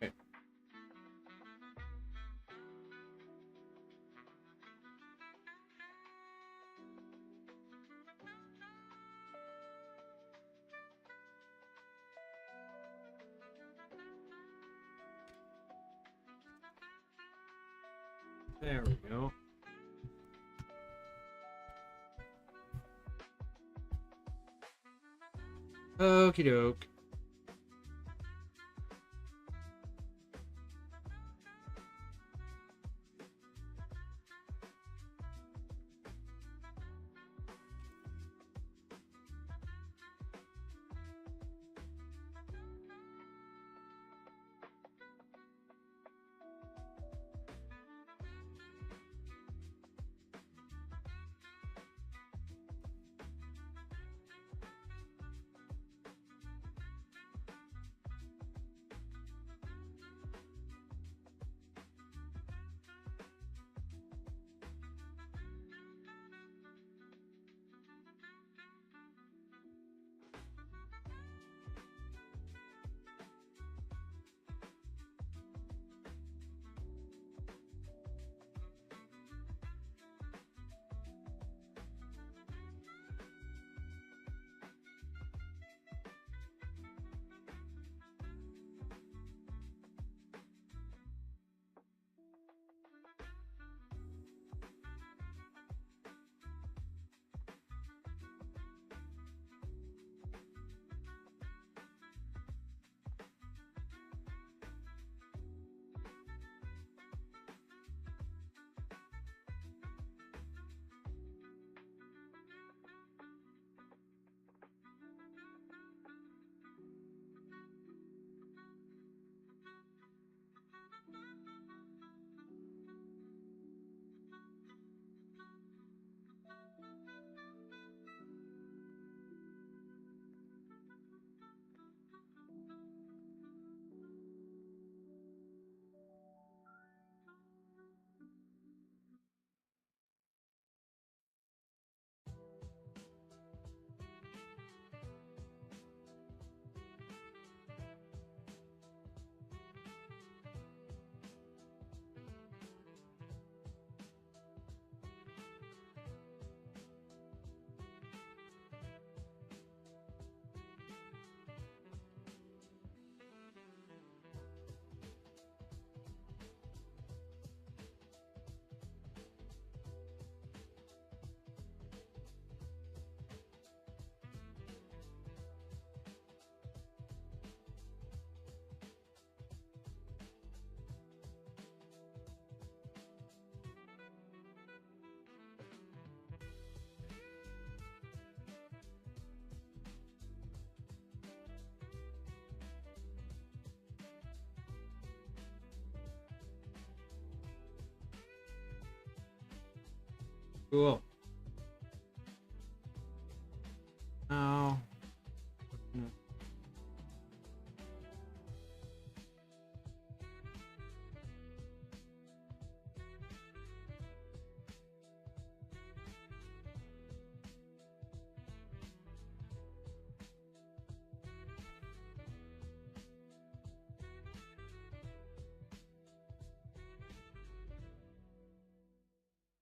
Okay. There we go. Okie doke. Cool. Now,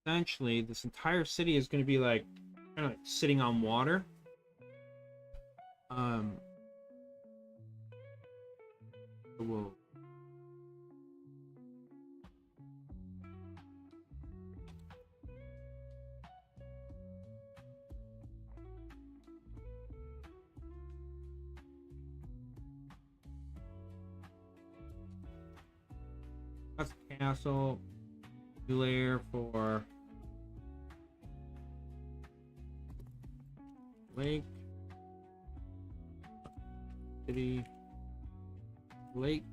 essentially, this entire city is going to be like kind of like sitting on water. We'll that's the castle. New layer for lake, city, lake.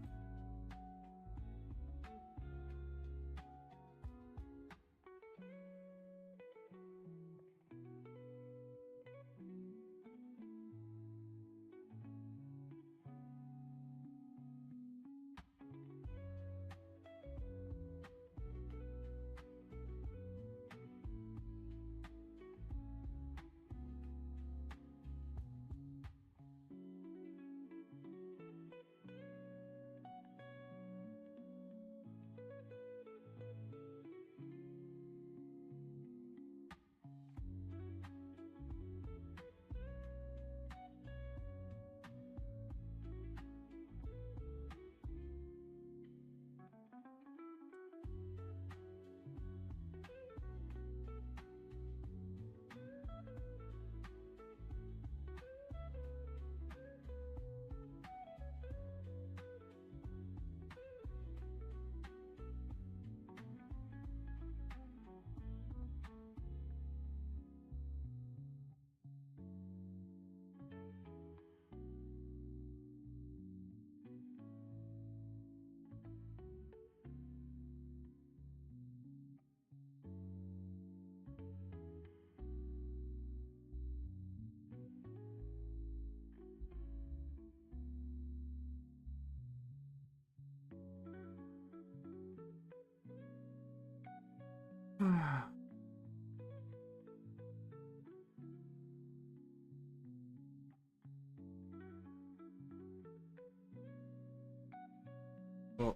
Well,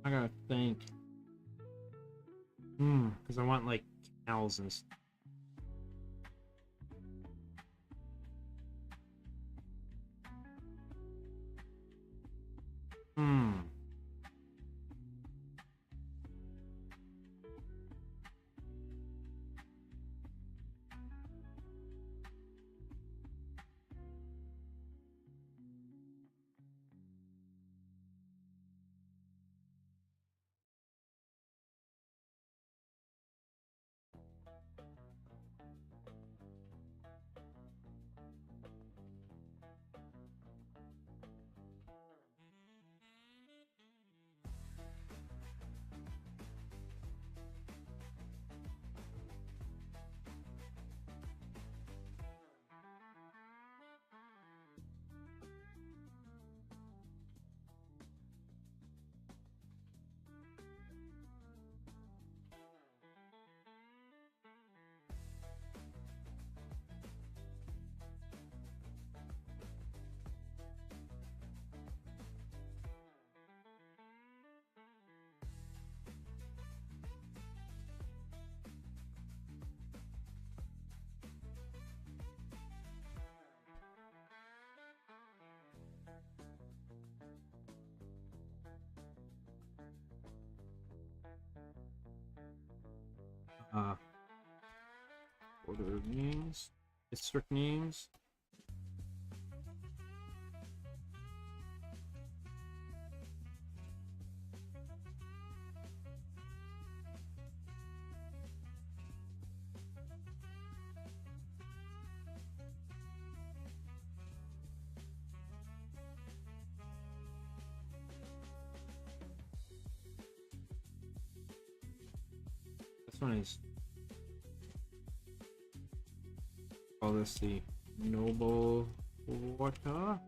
I gotta think. Because I want like canals and stuff. Order names, district names. This one is call this the noble RotA.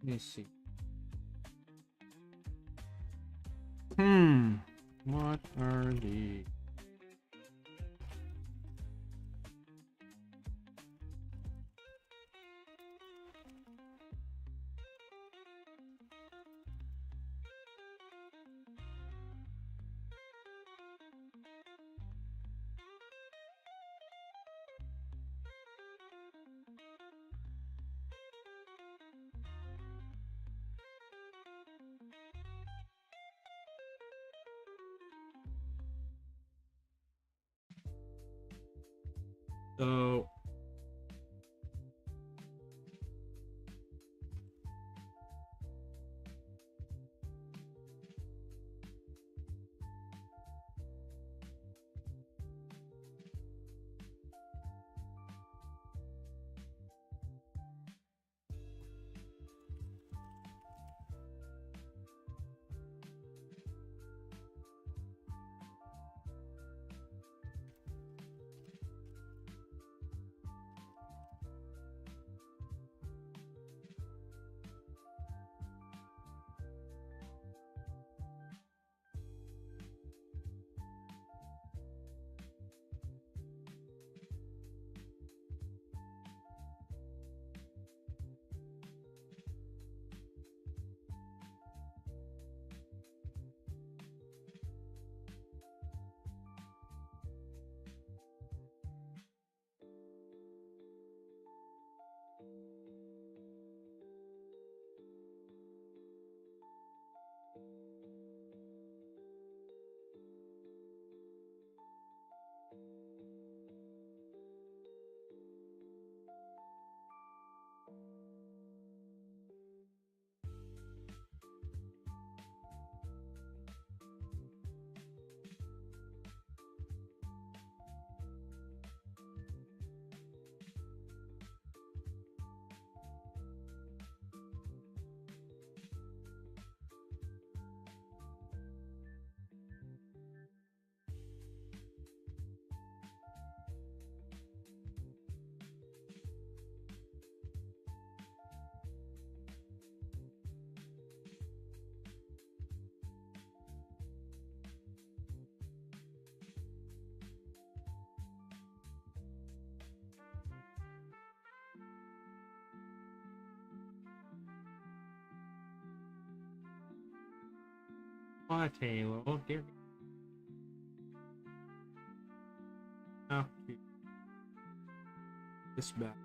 Let me see. What are the... So what Halo? Dear. Now to this back.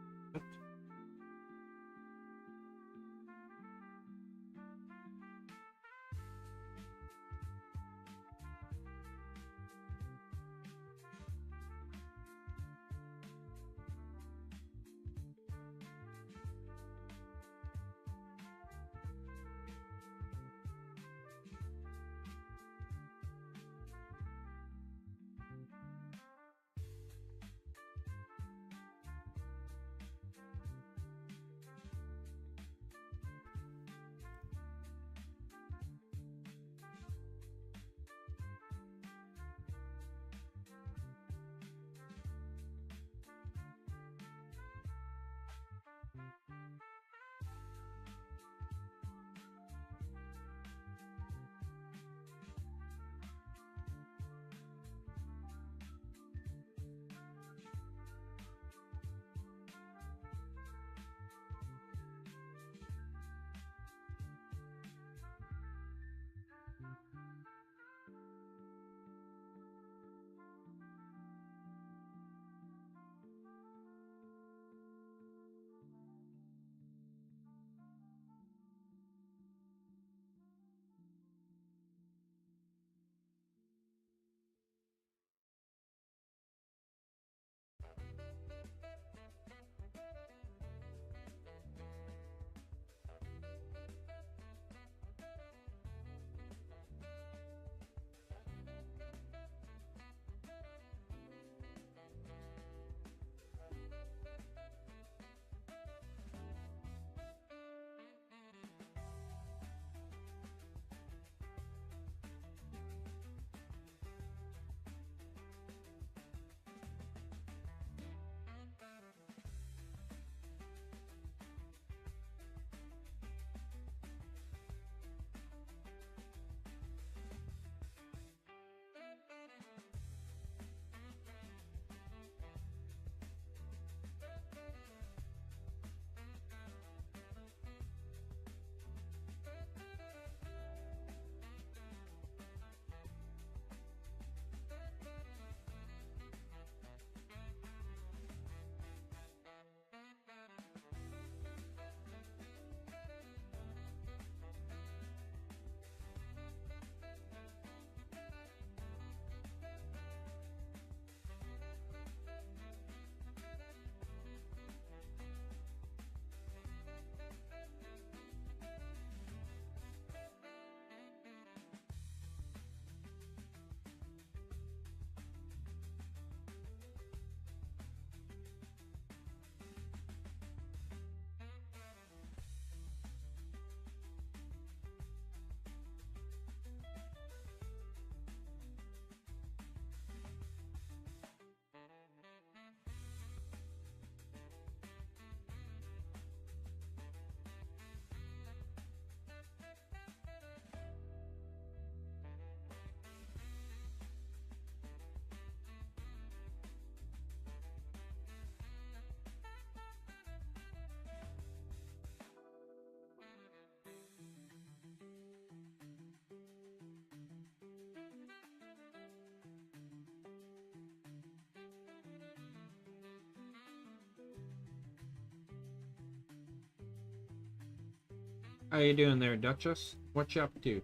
How you doing there, Duchess? What you up to?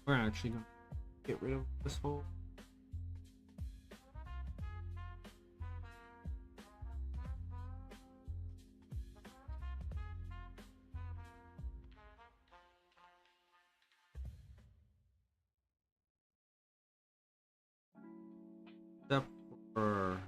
We're actually gonna get rid of this whole. Except for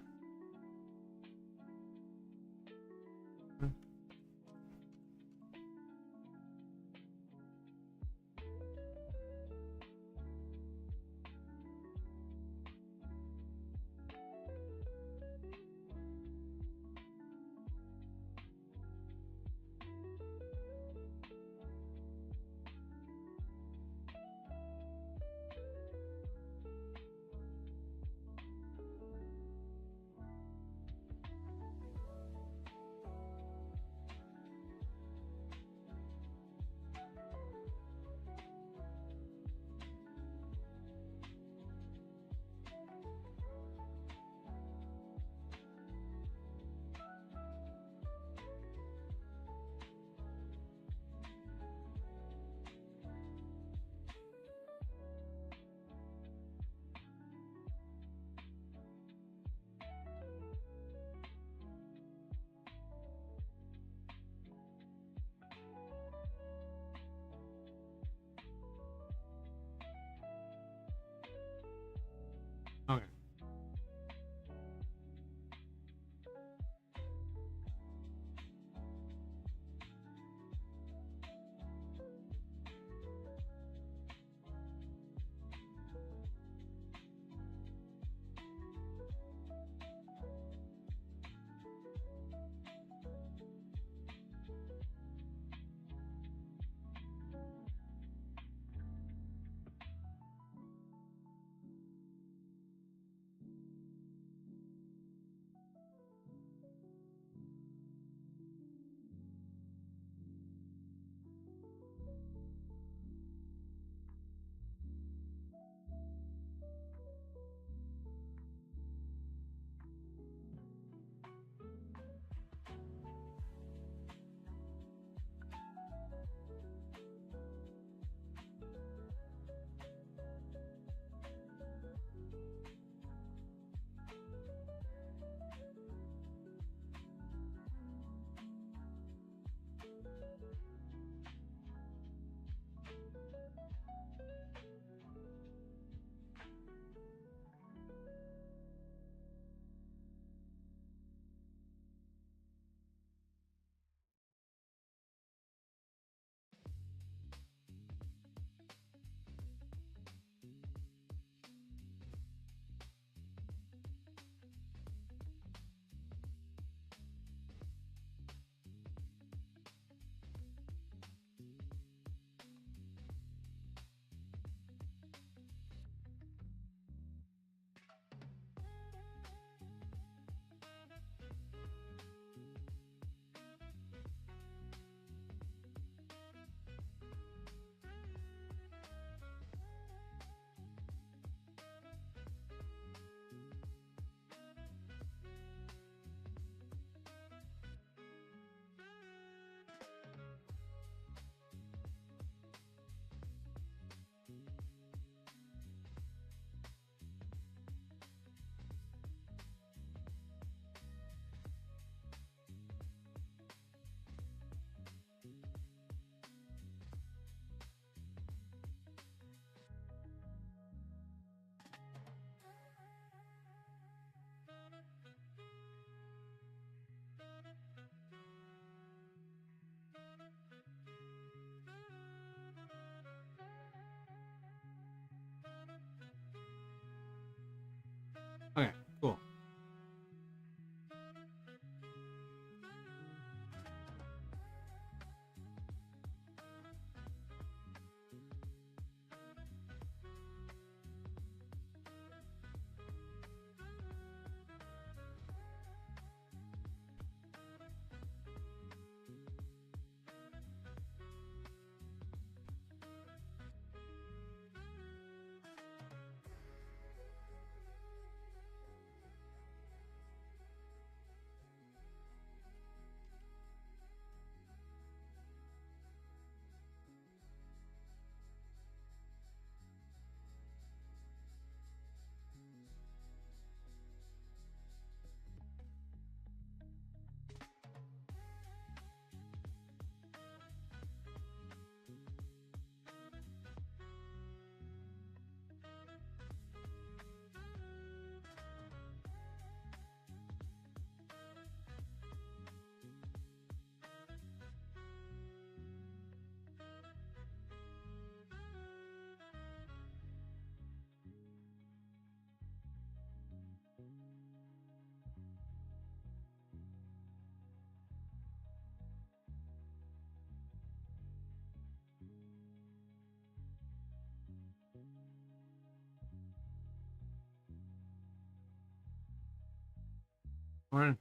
Morning.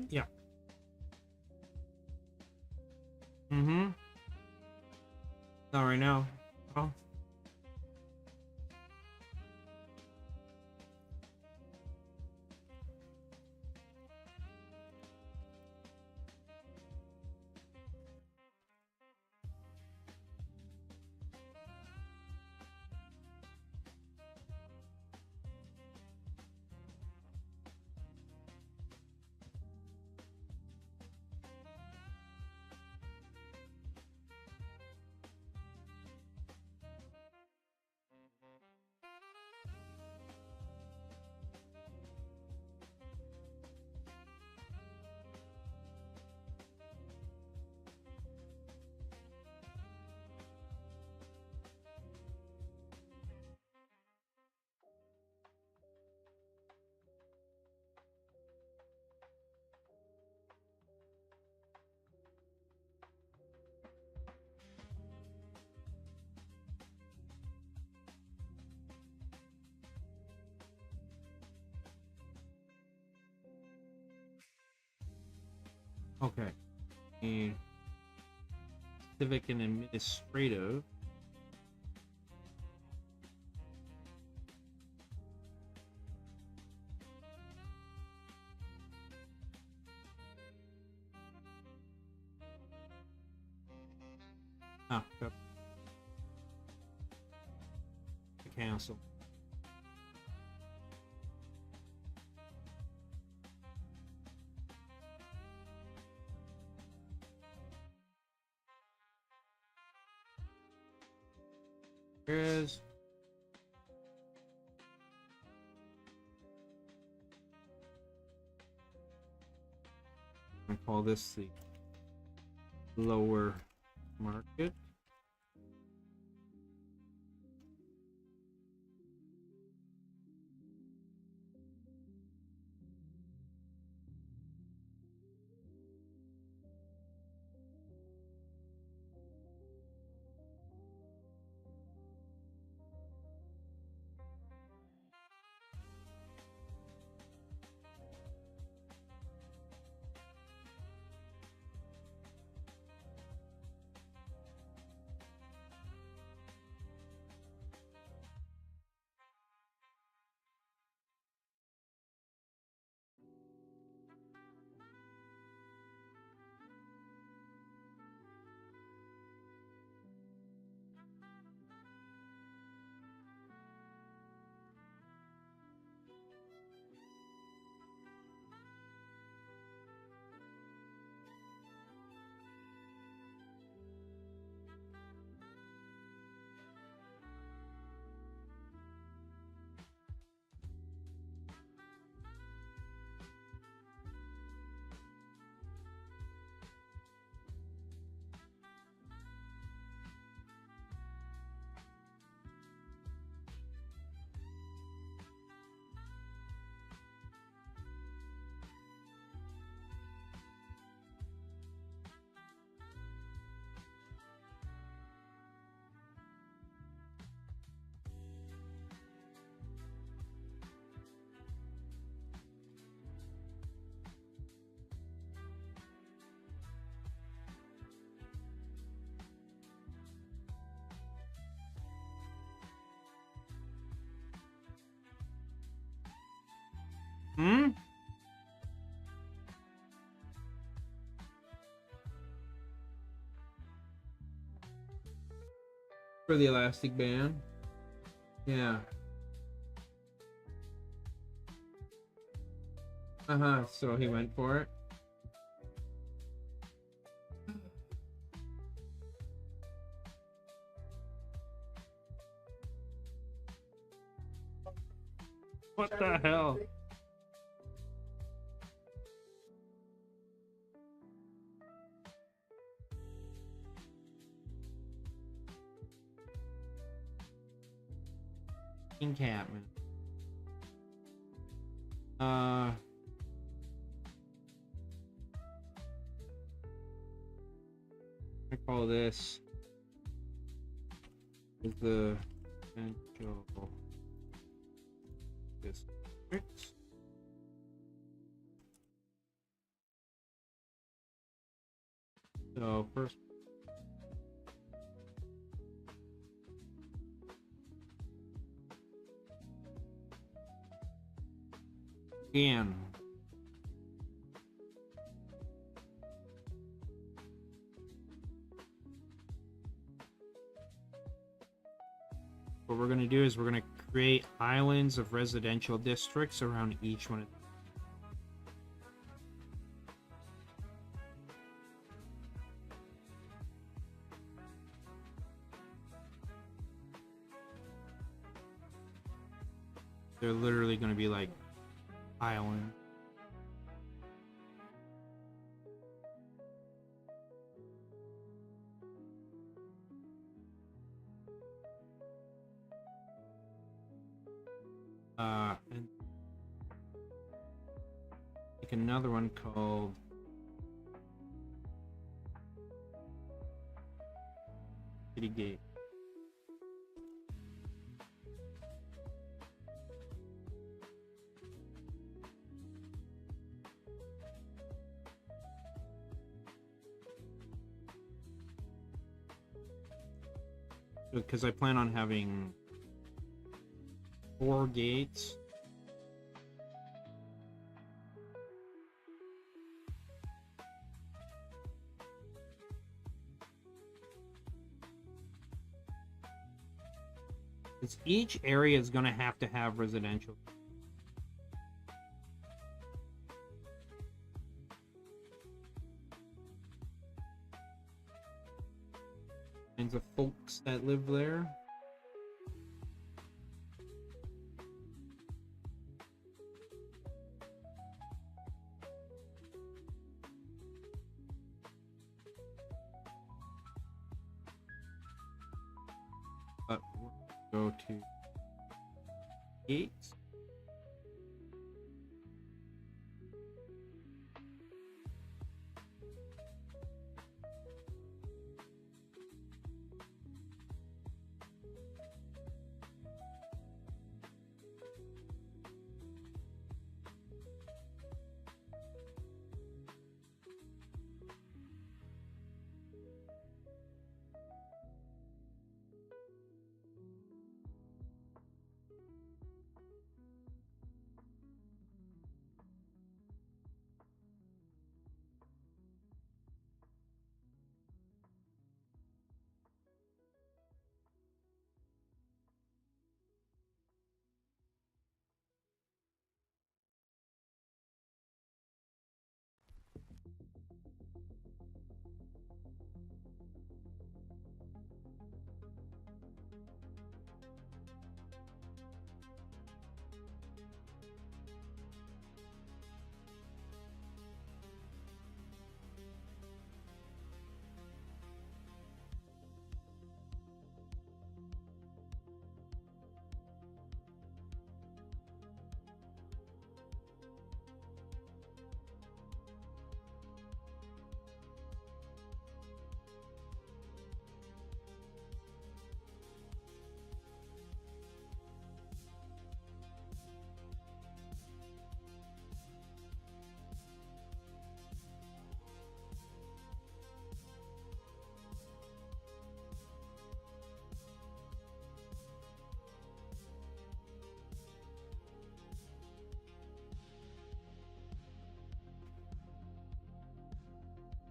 Yeah. Mm-hmm. Not right now. Oh. Okay. And civic and administrative. Ah, yep. The council. Here's I call this the lower market. Hmm? For the elastic band. Yeah. Uh-huh, so he went for it. What the hell? Encampment. I call this the potential district. districts. So first, scan. What we're going to do is we're going to create islands of residential districts around each one of them. They're literally going to be like islands. And make another one called City Gate. Because I plan on having 4 gates. Because each area is going to have residential. Kinds of folks that live there. But we'll go to gates.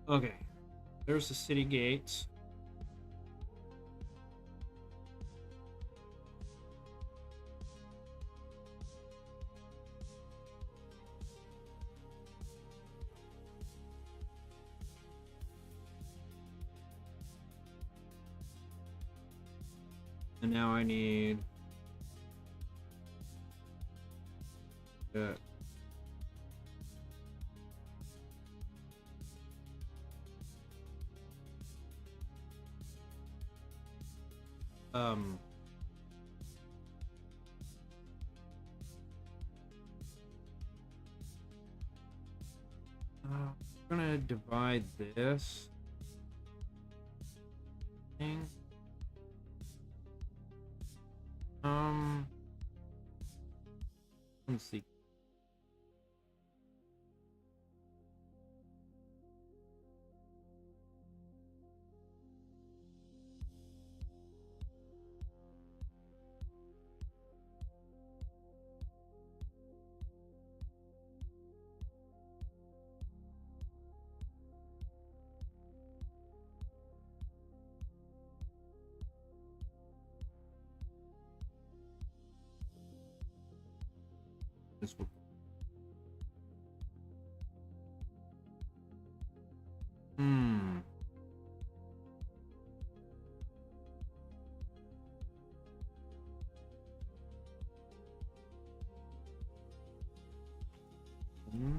Okay, there's the city gates. And now I need the I'm gonna divide this thing. Let's see. This will. Hmm. Hmm.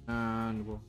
And we'll.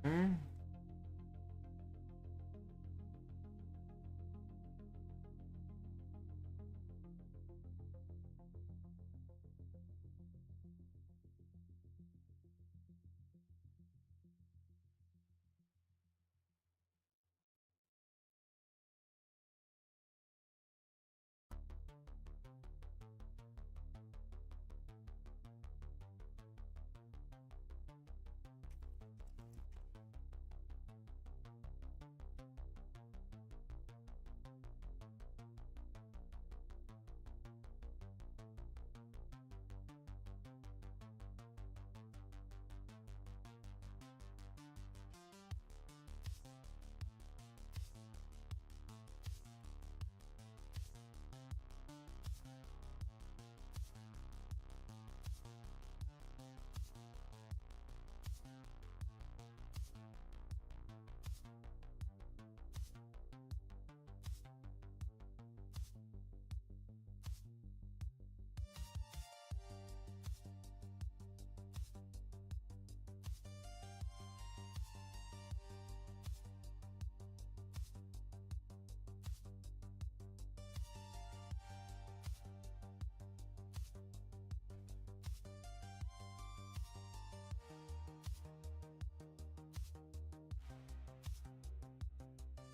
Hmm.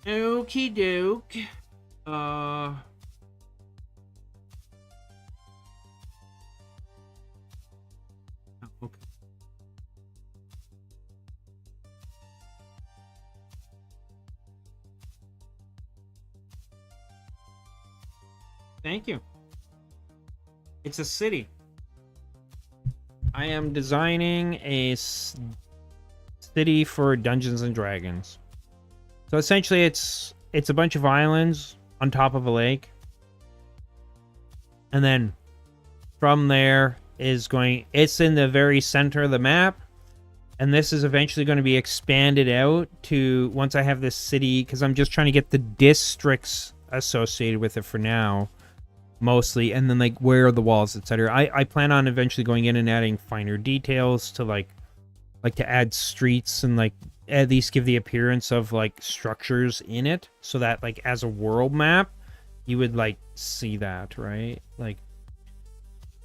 Okie doke. Okay. Thank you. It's a city. I am designing a city for Dungeons and Dragons. So essentially it's a bunch of islands on top of a lake. And then from there it's in the very center of the map. And this is eventually going to be expanded out to, once I have this city, because I'm just trying to get the districts associated with it for now, mostly, and then like where are the walls, etc. I plan on eventually going in and adding finer details to like to add streets and like at least give the appearance of like structures in it, so that like as a world map you would like see that, right? Like,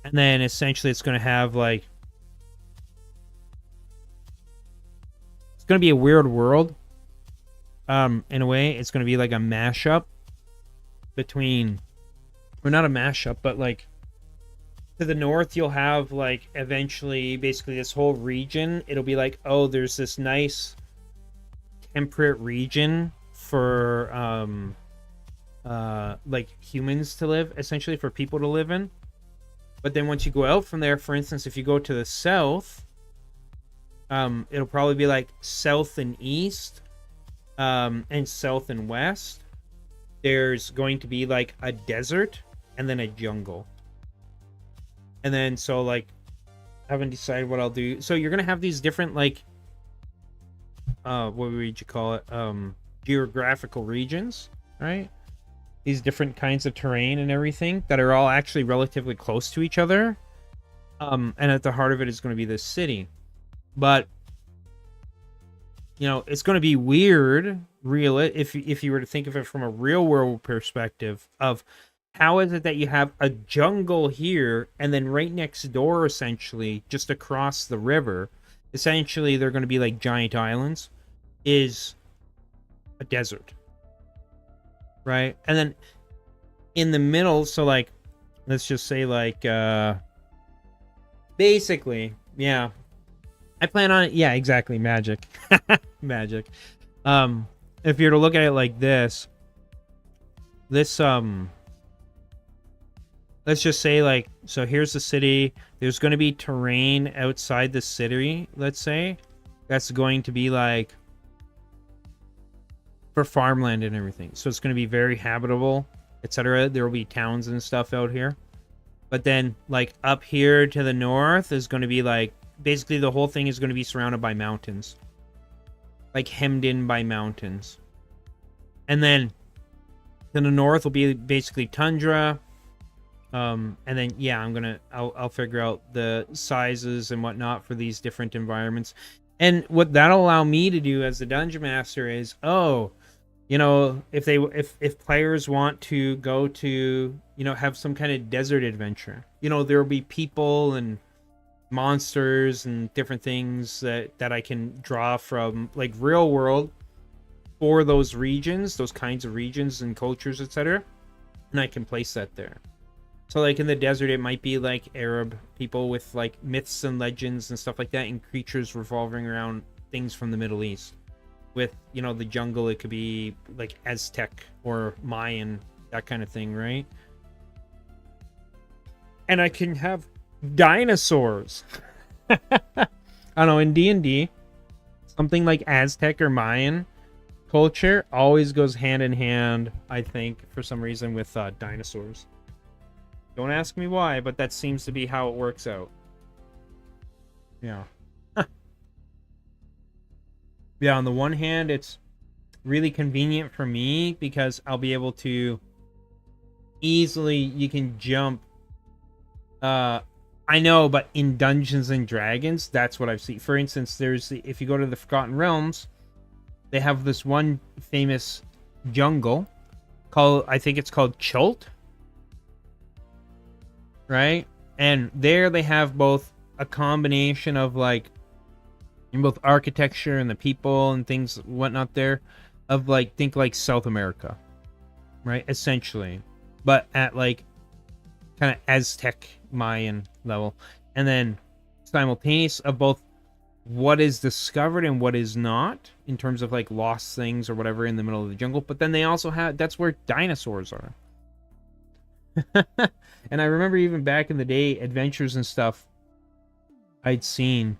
and then essentially it's going to have like, it's going to be a weird world. In a way, it's going to be like a mashup between, or not a mashup, but like to the north you'll have like eventually basically this whole region. It'll be like, oh, there's this nice temperate region for like humans to live, essentially for people to live in. But then once you go out from there, for instance, if you go to the south, it'll probably be like south and east, and south and west. There's going to be like a desert and then a jungle. And then so like I haven't decided what I'll do. So you're gonna have these different like what would you call it? Geographical regions, right? These different kinds of terrain and everything that are all actually relatively close to each other. And at the heart of it is going to be this city. But you know, it's going to be weird, if you were to think of it from a real world perspective of how is it that you have a jungle here and then right next door, essentially just across the river, essentially they're going to be like giant islands, is a desert, right? And then in the middle, so like let's just say like basically, yeah, I plan on it. Yeah, exactly. Magic. Magic. If you're to look at it like this, let's just say like, so here's the city. There's going to be terrain outside the city, let's say. That's going to be like for farmland and everything. So it's going to be very habitable, etc. There will be towns and stuff out here. But then like up here to the north is going to be like, basically the whole thing is going to be surrounded by mountains, like hemmed in by mountains. And then to the north will be basically tundra. And then yeah, I'll figure out the sizes and whatnot for these different environments. And what that'll allow me to do as the dungeon master is, oh, you know, if players want to go to, you know, have some kind of desert adventure, you know, there'll be people and monsters and different things that I can draw from like real world for those regions, those kinds of regions and cultures, etc. And I can place that there. So like in the desert, it might be like Arab people with like myths and legends and stuff like that, and creatures revolving around things from the Middle East. With, you know, the jungle, it could be like Aztec or Mayan, that kind of thing, right? And I can have dinosaurs. I don't know, in D&D, something like Aztec or Mayan culture always goes hand in hand, I think, for some reason, with dinosaurs. Don't ask me why, but that seems to be how it works out. Yeah. Yeah, on the one hand, it's really convenient for me because I'll be able to easily, you can jump. I know, but in Dungeons and Dragons, that's what I've seen. For instance, if you go to the Forgotten Realms, they have this one famous jungle called, I think it's called Chult, right? And there they have both a combination of like in both architecture and the people and things whatnot there, of like, think like South America, right? Essentially, but at like kind of Aztec Mayan level, and then simultaneous of both what is discovered and what is not in terms of like lost things or whatever in the middle of the jungle. But then they also have, that's where dinosaurs are. And I remember even back in the day, adventures and stuff I'd seen,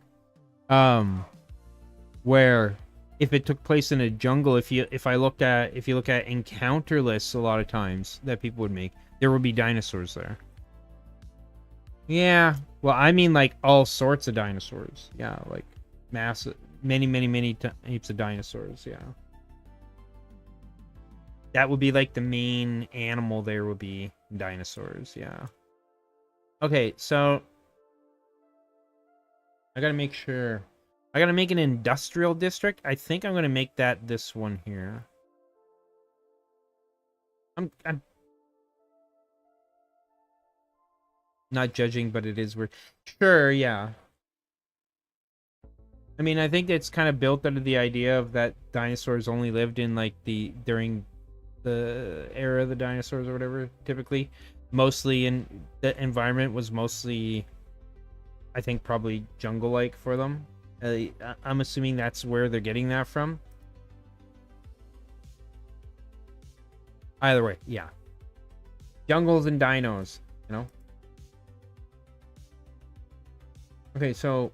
where if it took place in a jungle, if you look at encounter lists a lot of times that people would make, there would be dinosaurs there. Yeah, well, I mean like all sorts of dinosaurs. Yeah, like massive, many types of dinosaurs. Yeah, that would be like the main animal. There would be dinosaurs. Yeah. Okay, so I gotta make sure. I gotta make an industrial district. I think I'm gonna make that this one here. I'm not judging, but it is weird. Sure, yeah. I mean, I think it's kind of built under the idea of that dinosaurs only lived in like during the era of the dinosaurs or whatever. Typically, mostly in the environment was mostly, I think, probably jungle-like for them. I'm assuming that's where they're getting that from. Either way, yeah. Jungles and dinos, you know? Okay, so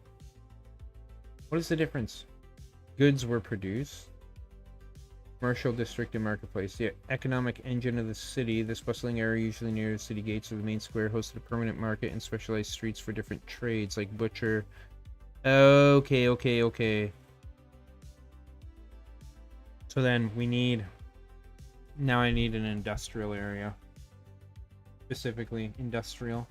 what is the difference? Goods were produced. Commercial district and marketplace. The economic engine of the city. This bustling area, usually near the city gates or the main square, hosted a permanent market and specialized streets for different trades, like butcher. Okay. So then we need... Now I need an industrial area. Specifically, industrial.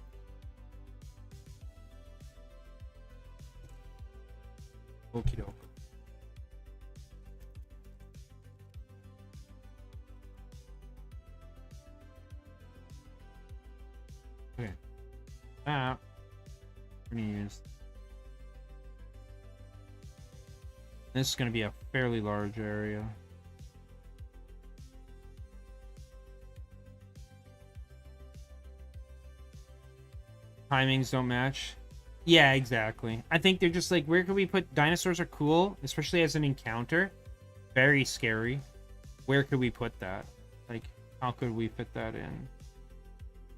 Okie doke. Okay. That we're gonna use. This is gonna be a fairly large area. Timings don't match. Yeah, exactly. I think they're just like, where could we put... Dinosaurs are cool, especially as an encounter. Very scary. Where could we put that? Like, how could we fit that in?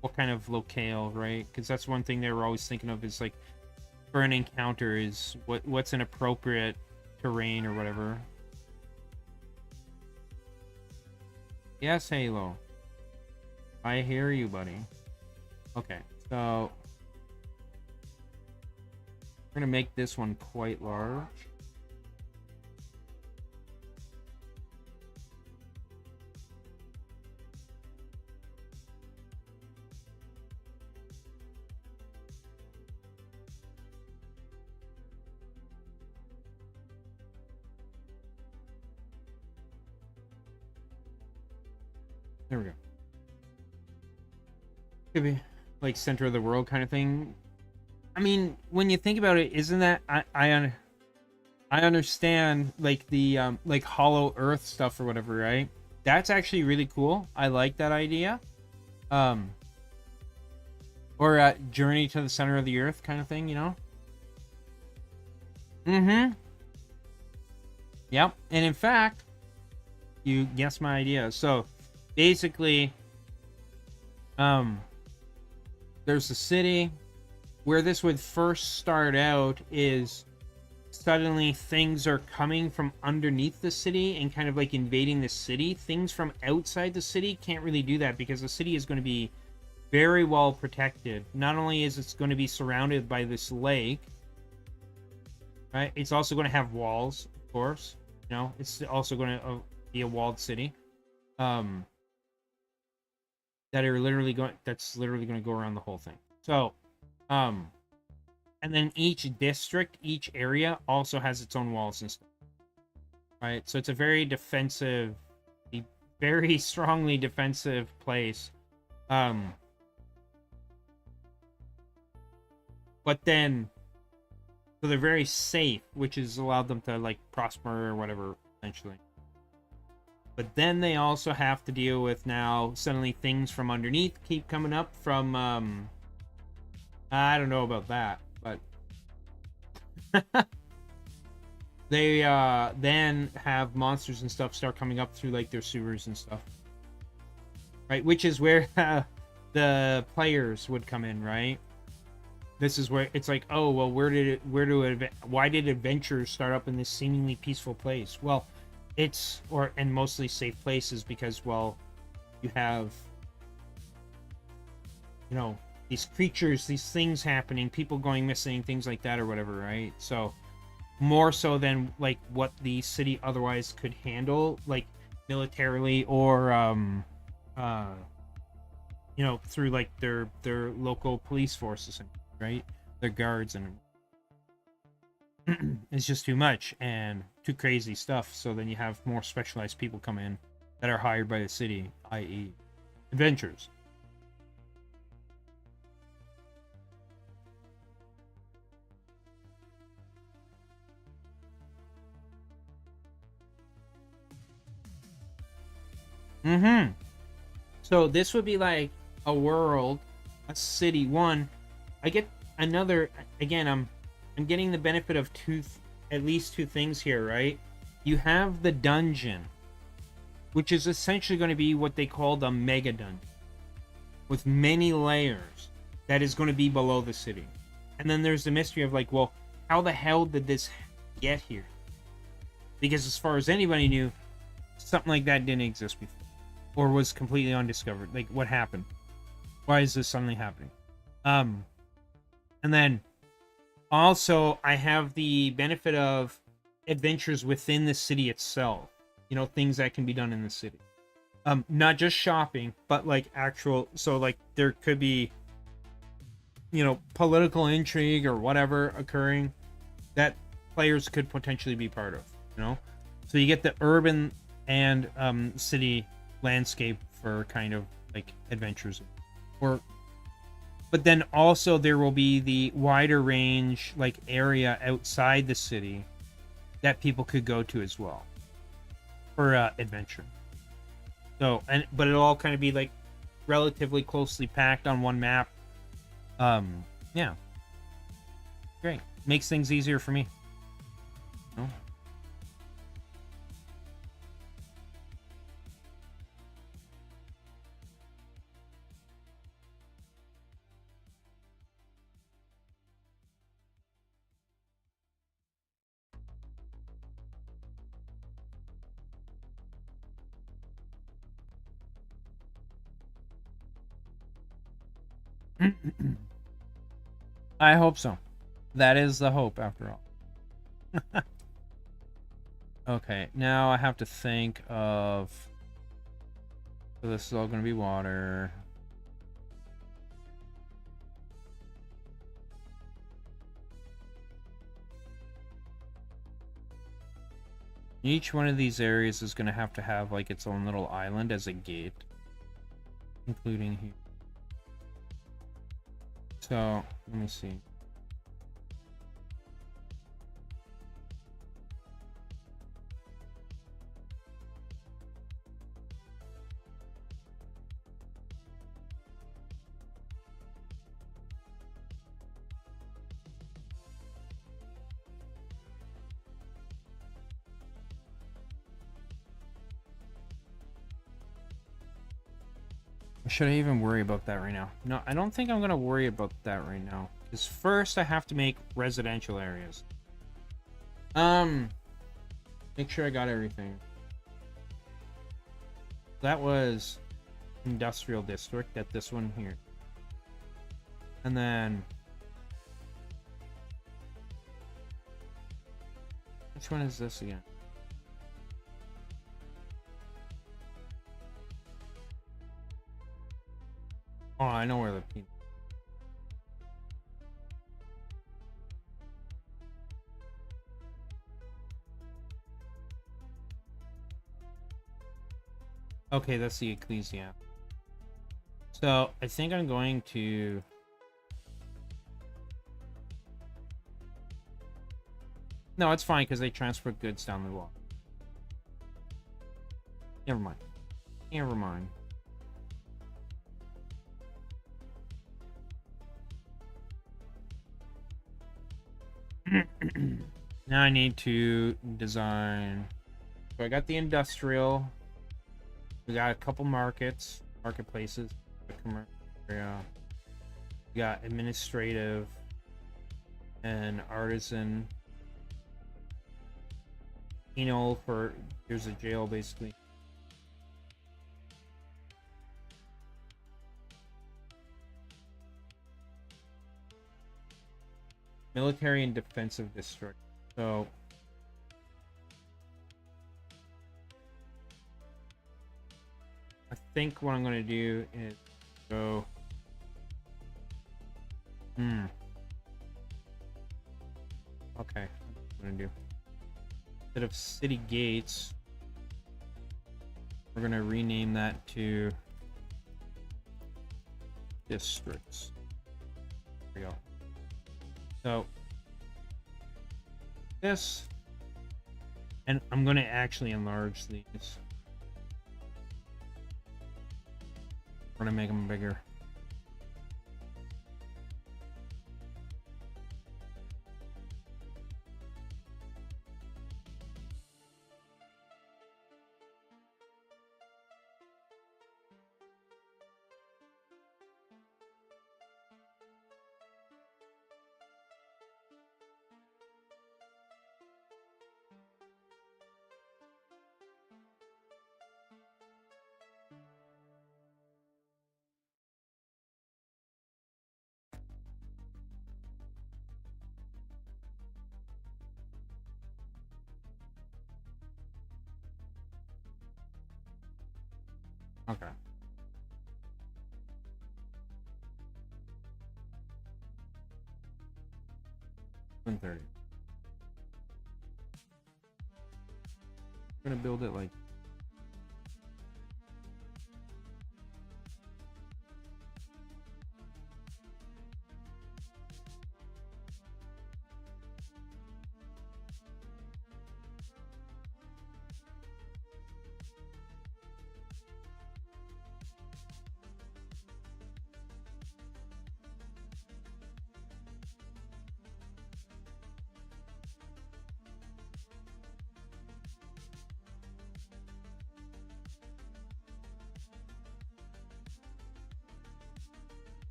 What kind of locale, right? Because that's one thing they were always thinking of, is like, for an encounter is what's an appropriate terrain or whatever. Yes, Halo. I hear you, buddy. Okay, so... We're gonna make this one quite large. There we go. Could be like center of the world kind of thing. I mean, when you think about it, isn't that... I understand like the like Hollow Earth stuff or whatever, right? That's actually really cool. I like that idea. Or Journey to the Center of the Earth kind of thing, you know? Mm-hmm. Yep. And in fact, you guessed my idea. So basically, there's a city. Where this would first start out is suddenly things are coming from underneath the city and kind of like invading the city. Things from outside the city can't really do that because the city is going to be very well protected. Not only is it going to be surrounded by this lake, right? It's also going to have walls, of course. You know, it's also going to be a walled city. That's literally going to go around the whole thing. So, and then each district, each area also has its own walls and stuff. Right? So it's a very defensive, very strongly defensive place. But then, so they're very safe, which has allowed them to like prosper or whatever eventually. But then they also have to deal with now suddenly things from underneath keep coming up from I don't know about that, but they then have monsters and stuff start coming up through like their sewers and stuff. Right, which is where the players would come in, right? This is where it's like, oh, well, why did adventures start up in this seemingly peaceful place? Well, and mostly safe places because, well, you have, you know, these creatures, these things happening, people going missing, things like that or whatever, right? So more so than like what the city otherwise could handle, like militarily or you know, through like their local police forces, right? Their guards, and it's just too much and too crazy stuff. So then you have more specialized people come in that are hired by the city, i.e. adventurers. So this would be like a world, a city. One, I get another. Again, I'm getting the benefit of at least two things here, right? You have the dungeon, which is essentially going to be what they call the mega dungeon, with many layers. That is going to be below the city, and then there's the mystery of like, well, how the hell did this get here? Because as far as anybody knew, something like that didn't exist before. Or was completely undiscovered. Like, what happened? Why is this suddenly happening? And then also I have the benefit of adventures within the city itself. You know, things that can be done in the city. Not just shopping, but like actual. So like there could be, you know, political intrigue or whatever occurring that players could potentially be part of. You know, so you get the urban and city landscape for kind of like adventures, but then also there will be the wider range like area outside the city that people could go to as well for adventure. So but it'll all kind of be like relatively closely packed on one map. Yeah, great, makes things easier for me. No? I hope so. That is the hope, after all. Okay, now I have to think of... So this is all going to be water. Each one of these areas is going to have like its own little island as a gate, including here. So, let me see. Should I even worry about that right now? No, I don't think I'm going to worry about that right now. Because first I have to make residential areas. Make sure I got everything. That was industrial district, at this one here. And then... which one is this again? Oh, I know where the peanut. Okay, that's the Ecclesia. So, I think I'm going to... No, it's fine, because they transfer goods down the wall. Never mind. Never mind. Now I need to design. So I got the industrial. We got a couple marketplaces, commercial area. We got administrative and artisan. Penal for there's a jail basically. Military and defensive district. So I think what I'm going to do is go okay, I'm going to do instead of city gates, we're going to rename that to districts. There we go. So this, and I'm going to actually enlarge these. We're going to make them bigger. Okay. $130. I'm gonna build it like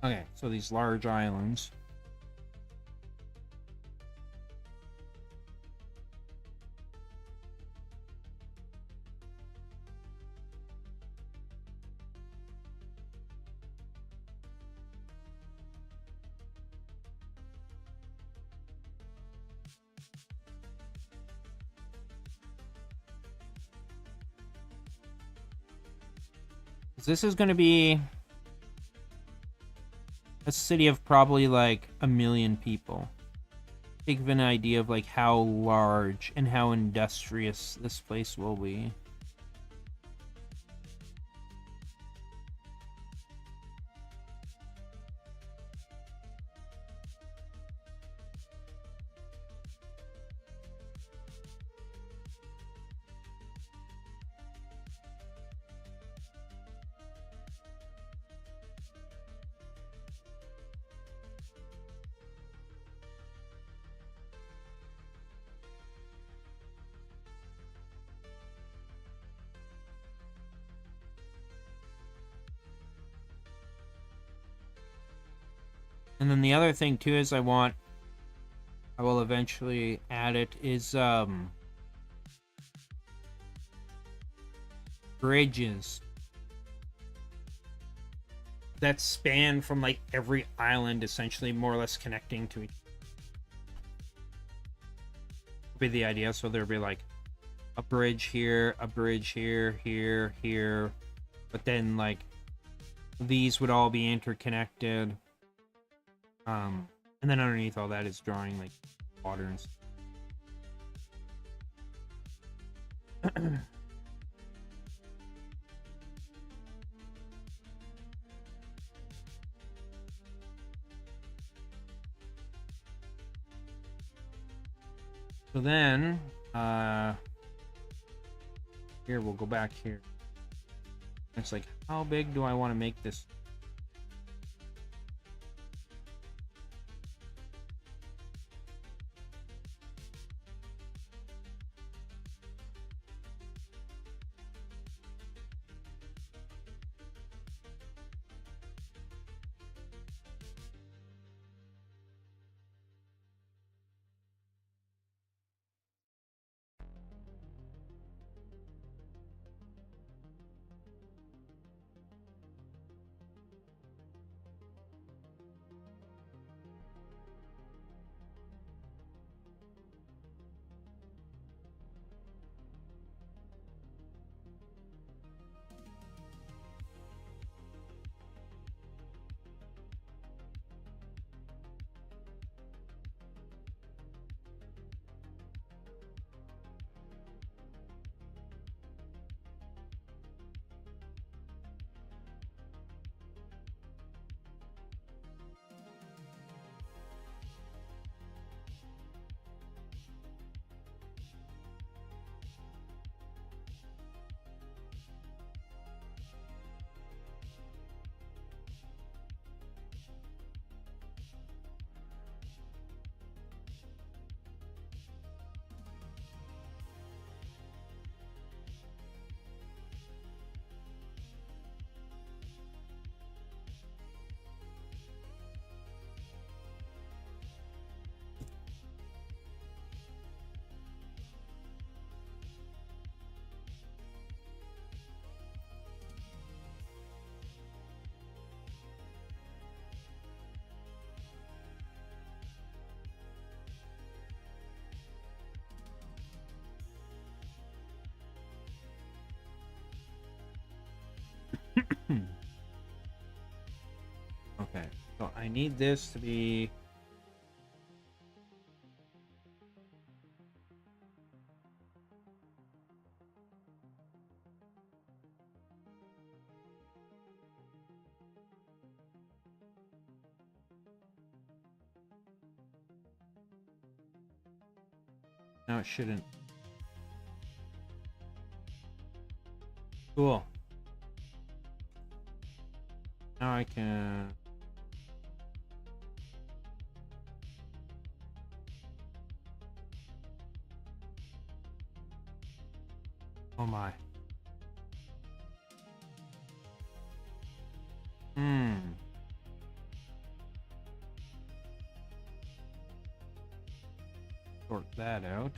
okay, so these large islands. This is going to be a city of probably like 1 million people. Take an idea of like how large and how industrious this place will be. And then the other thing too is I will eventually add it is bridges that span from like every island, essentially more or less connecting to each other. Be the idea. So there'll be like a bridge here, here, but then like these would all be interconnected. And then underneath all that is drawing like water and stuff. So then, here we'll go back here. It's like, how big do I want to make this? Okay, so I need this to be... No, it shouldn't. Cool. Now I can... Oh my. Sort that out.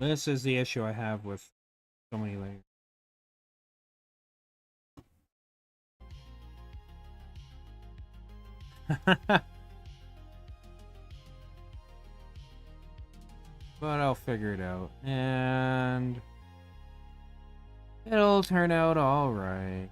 This is the issue I have with so many layers. But I'll figure it out, and it'll turn out all right.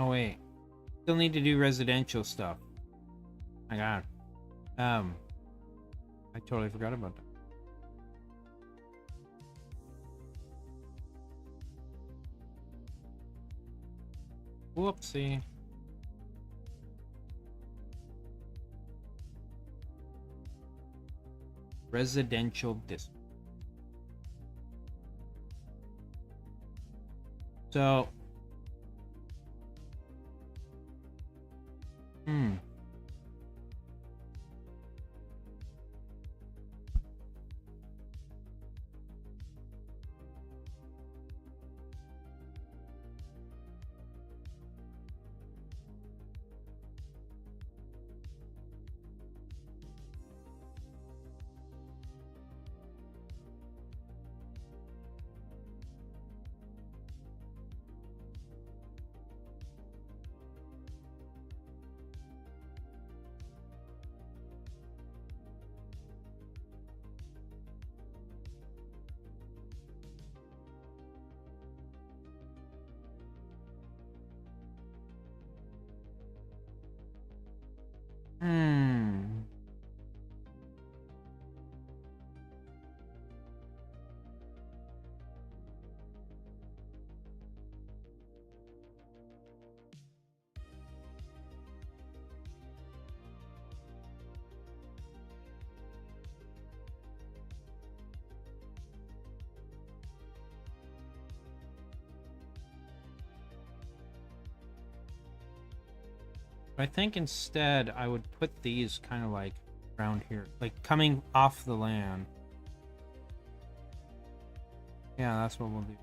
Oh wait, still need to do residential stuff. My God, I I totally forgot about that. Whoopsie. Residential district. So, I think instead I would put these kind of like around here, like coming off the land. Yeah, that's what we'll do.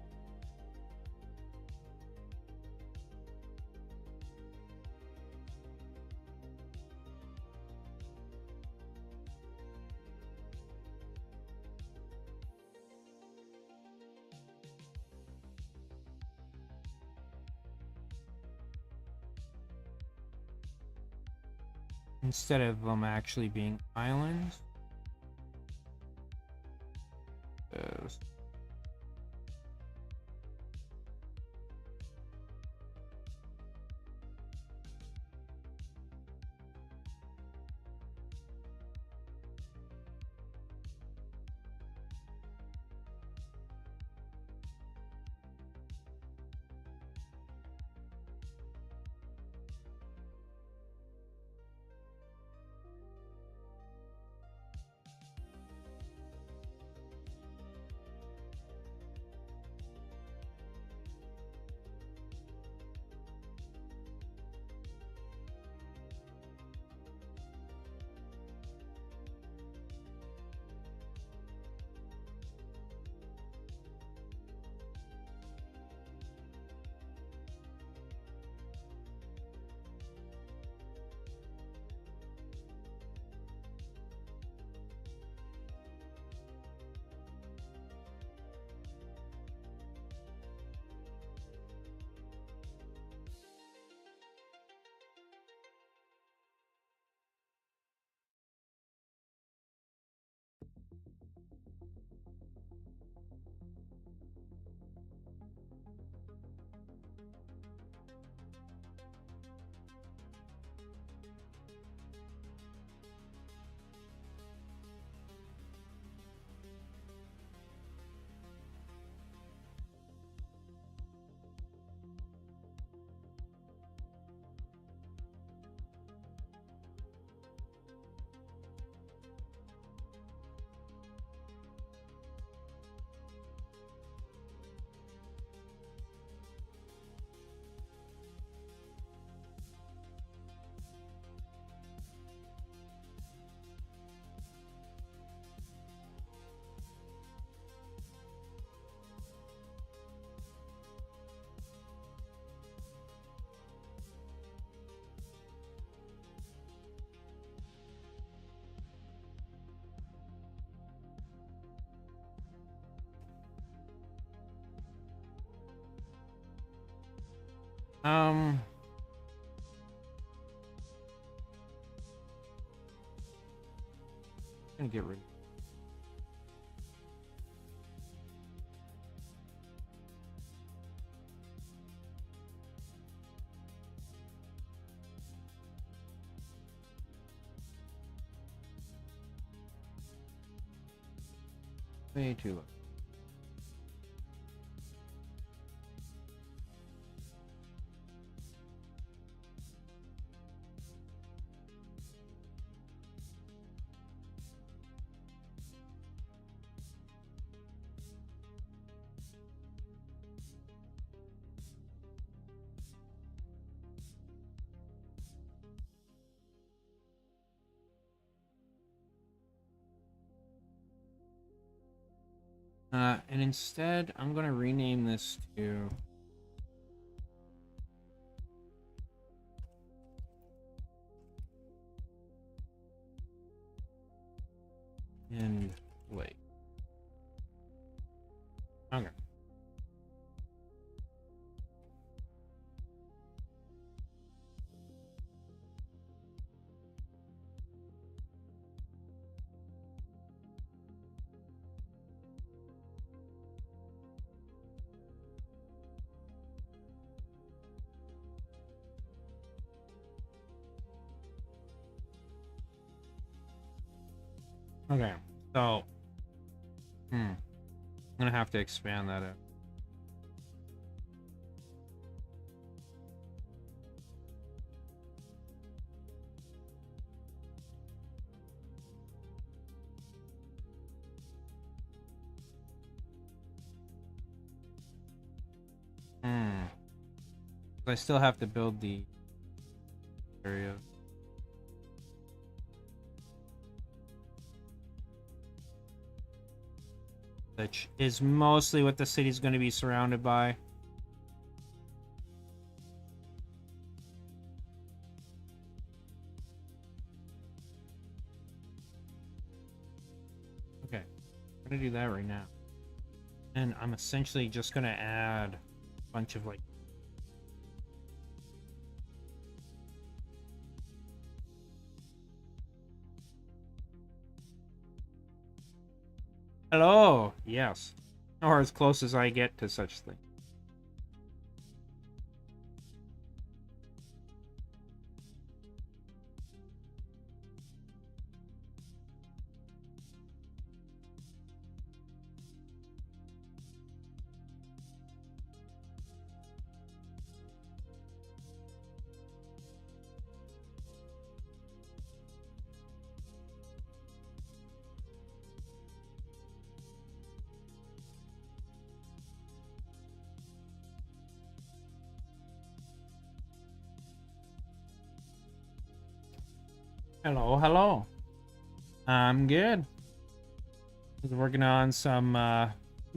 Instead of them actually being islands. Gonna get rid. Way too low. And instead, I'm going to rename this to and wait. Okay. Okay, so I'm gonna have to expand that out. I still have to build the area. Which is mostly what the city's going to be surrounded by. Okay, I'm going to do that right now. And I'm essentially just going to add a bunch of like hello, yes. Or as close as I get to such thing. Hello, hello. I'm good. I was working on some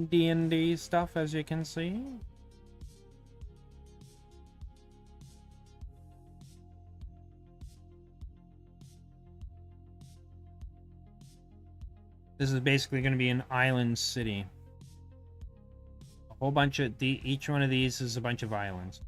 D&D stuff, as you can see. This is basically going to be an island city. A whole bunch of each one of these is a bunch of islands.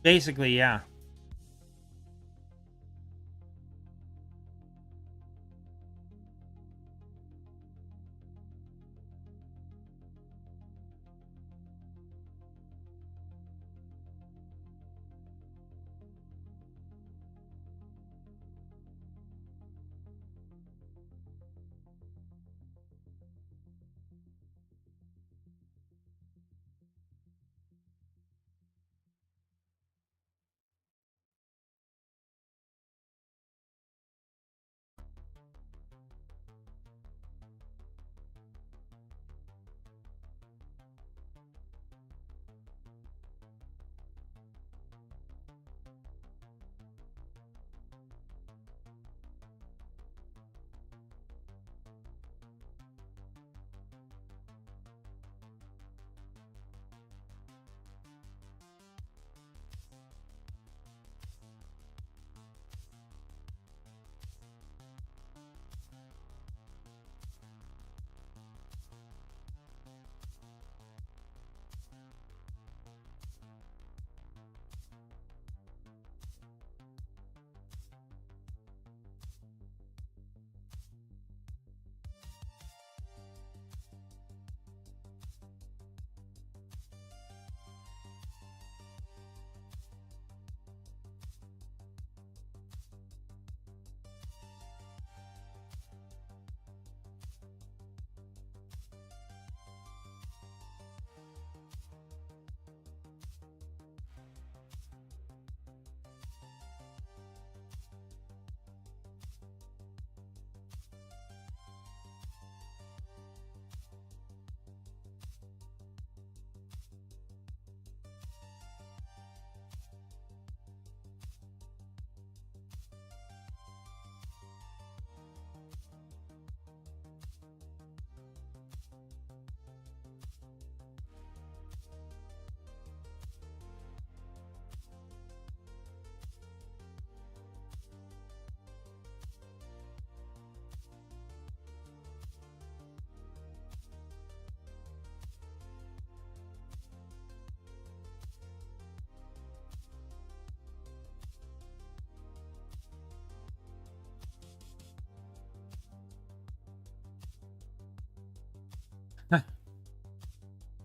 Basically, yeah.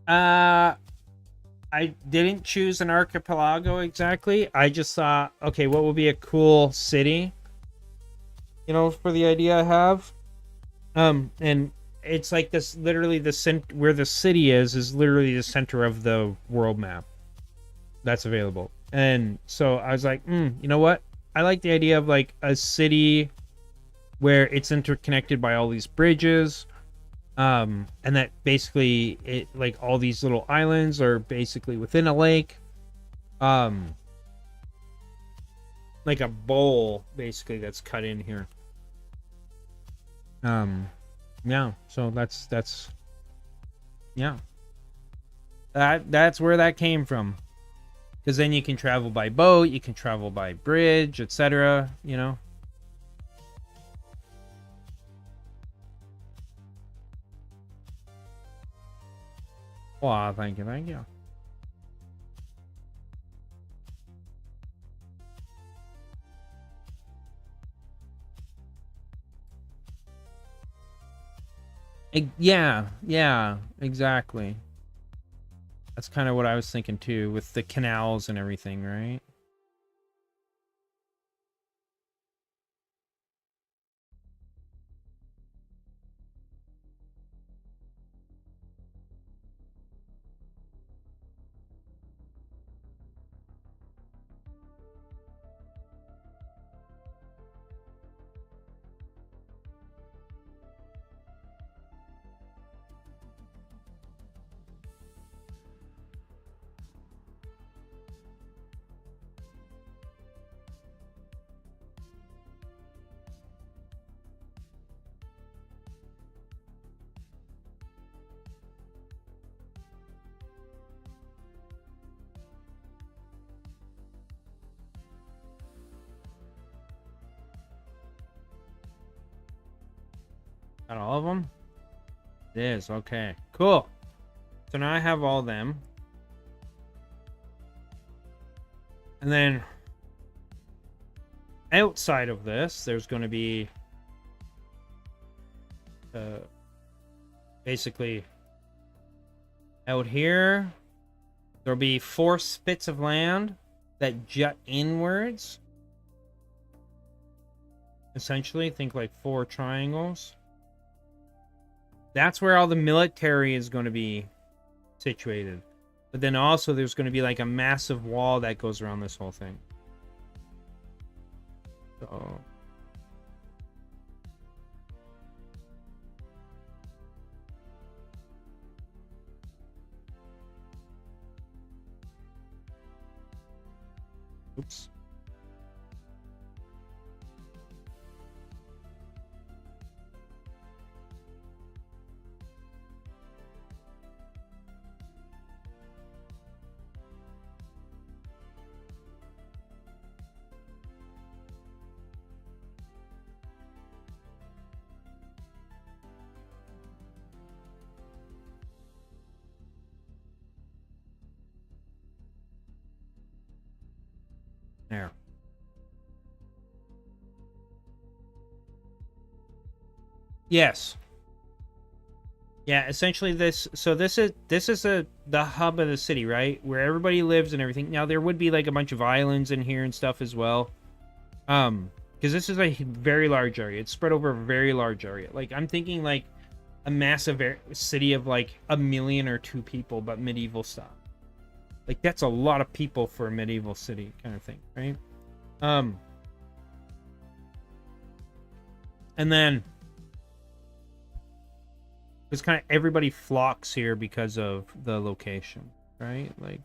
I didn't choose an archipelago exactly. I just thought, okay, what would be a cool city? You know, for the idea I have. And it's like this, literally where the city is literally the center of the world map that's available. And so I was like, you know what? I like the idea of like a city where it's interconnected by all these bridges. And that basically it like all these little islands are basically within a lake. Like a bowl basically that's cut in here. Yeah, so that's yeah. That's where that came from. Because then you can travel by boat, you can travel by bridge, etc., you know. Wow, thank you, thank you. Yeah, exactly. That's kind of what I was thinking too, with the canals and everything, right? Got all of them? It is, okay. Cool. So now I have all them. And then outside of this, there's going to be basically out here, there'll be 4 spits of land that jut inwards. Essentially, think like 4 triangles. That's where all the military is going to be situated. But then also there's going to be like a massive wall that goes around this whole thing. So oops. There. Yes. Yeah, essentially this is the hub of the city, right? Where everybody lives and everything. Now there would be like a bunch of islands in here and stuff as well. Because this is a very large area. It's spread over a very large area. Like I'm thinking like a massive city of like 1 million or 2 people, but medieval style. Like that's a lot of people for a medieval city kind of thing, right? And then because kind of everybody flocks here because of the location, right? Like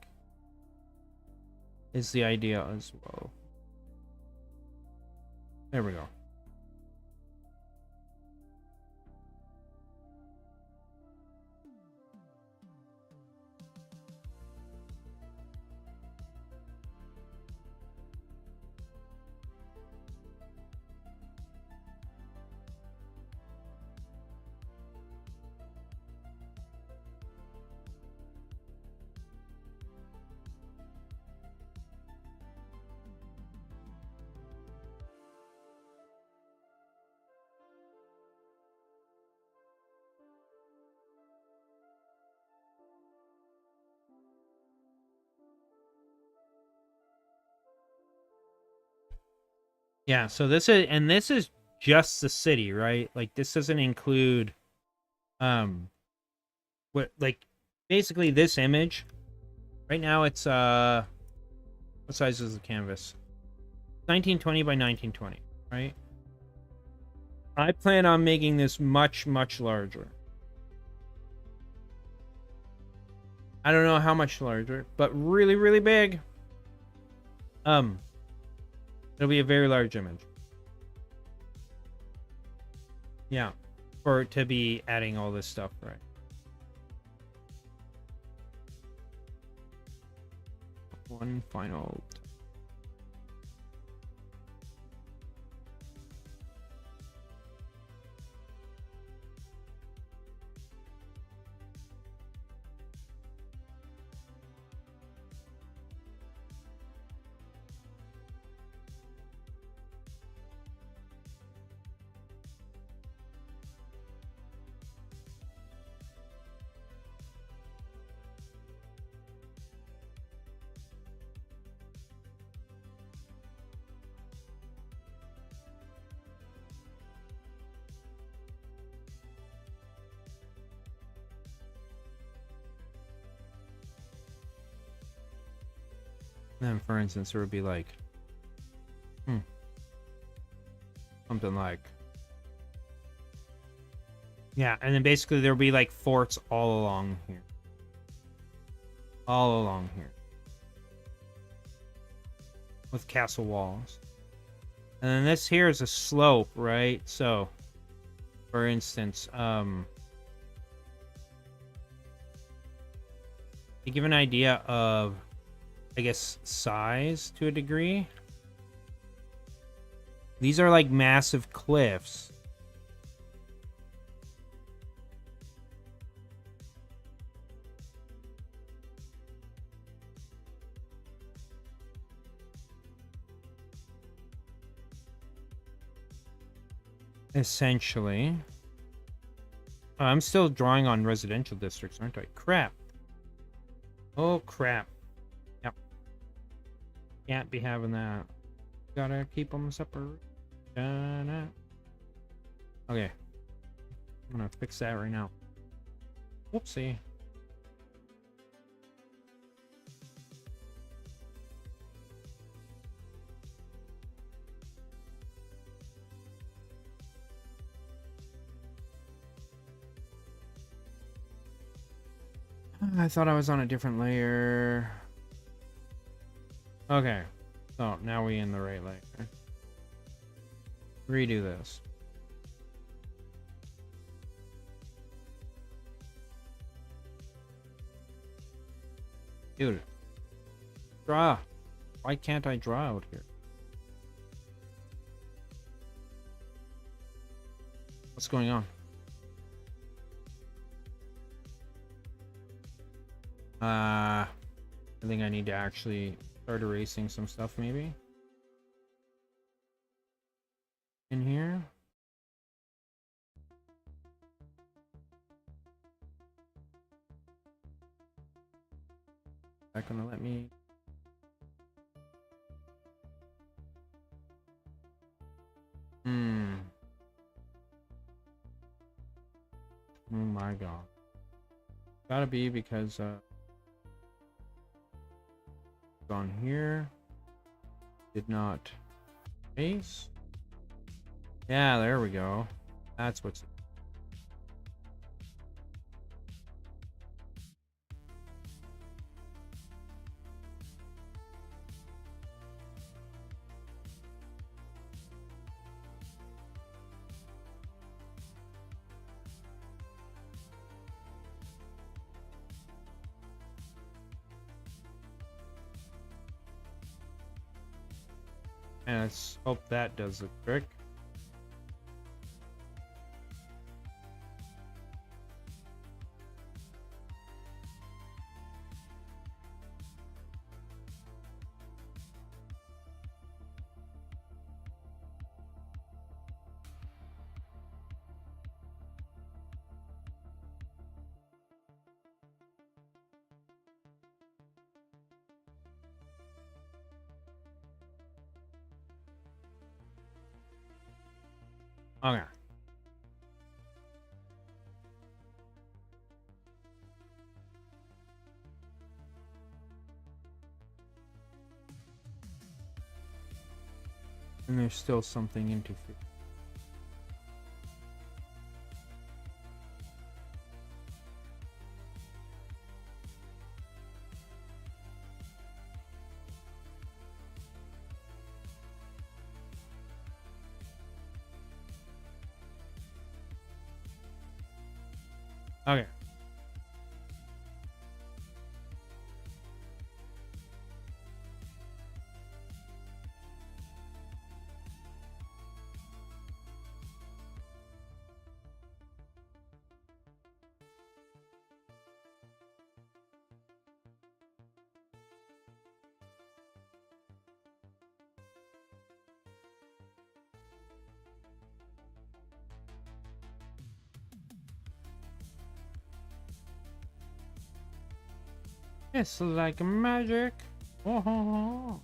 is the idea as well. There we go. Yeah, so this is just the city, right? Like this doesn't include what, like, basically this image right now, it's what size is the canvas? 1920 by 1920, right? I plan on making this much larger. I don't know how much larger, but really big. It'll be a very large image. Yeah, for it to be adding all this stuff, right? One final. Then, for instance, there would be like, something like, yeah, and then basically there would be like forts all along here, with castle walls, and then this here is a slope, right? So, for instance, to give an idea of, I guess, size to a degree, these are like massive cliffs. Essentially. Oh, I'm still drawing on residential districts, aren't I? Crap. Oh, crap. Yep. Can't be having that. Gotta keep them separate. Okay. I'm gonna fix that right now. Whoopsie. I thought I was on a different layer. Okay. So now we in the right layer. Redo this. Dude. Draw. Why can't I draw out here? What's going on? I think I need to actually start erasing some stuff, maybe. In here. Is that gonna let me? Oh my god. Gotta be because on here did not face. Yeah, there we go. That's what's. And let's hope that does the trick. Okay. And there's still something interfering. Okay. It's like magic. Oh, ho, ho.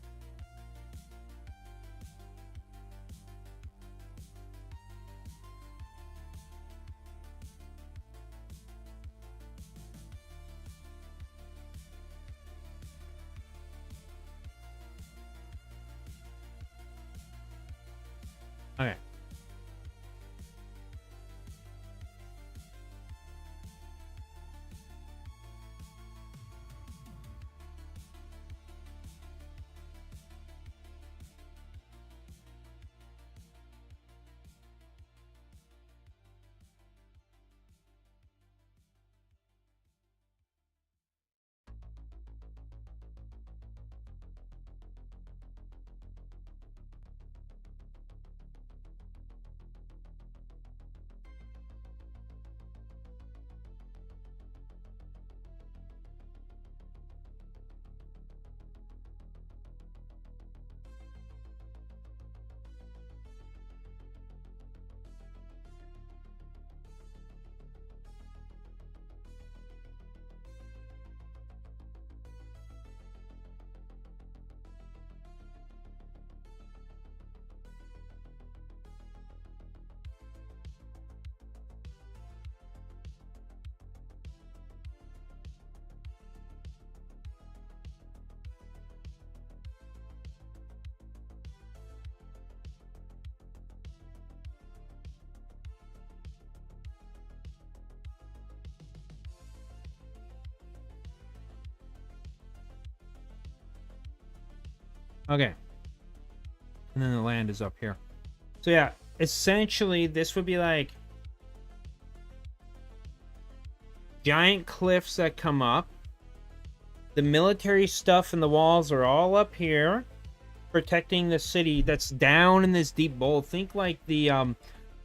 Okay. Okay. And then the land is up here. So yeah, essentially this would be like giant cliffs that come up. The military stuff and the walls are all up here, protecting the city that's down in this deep bowl. Think like the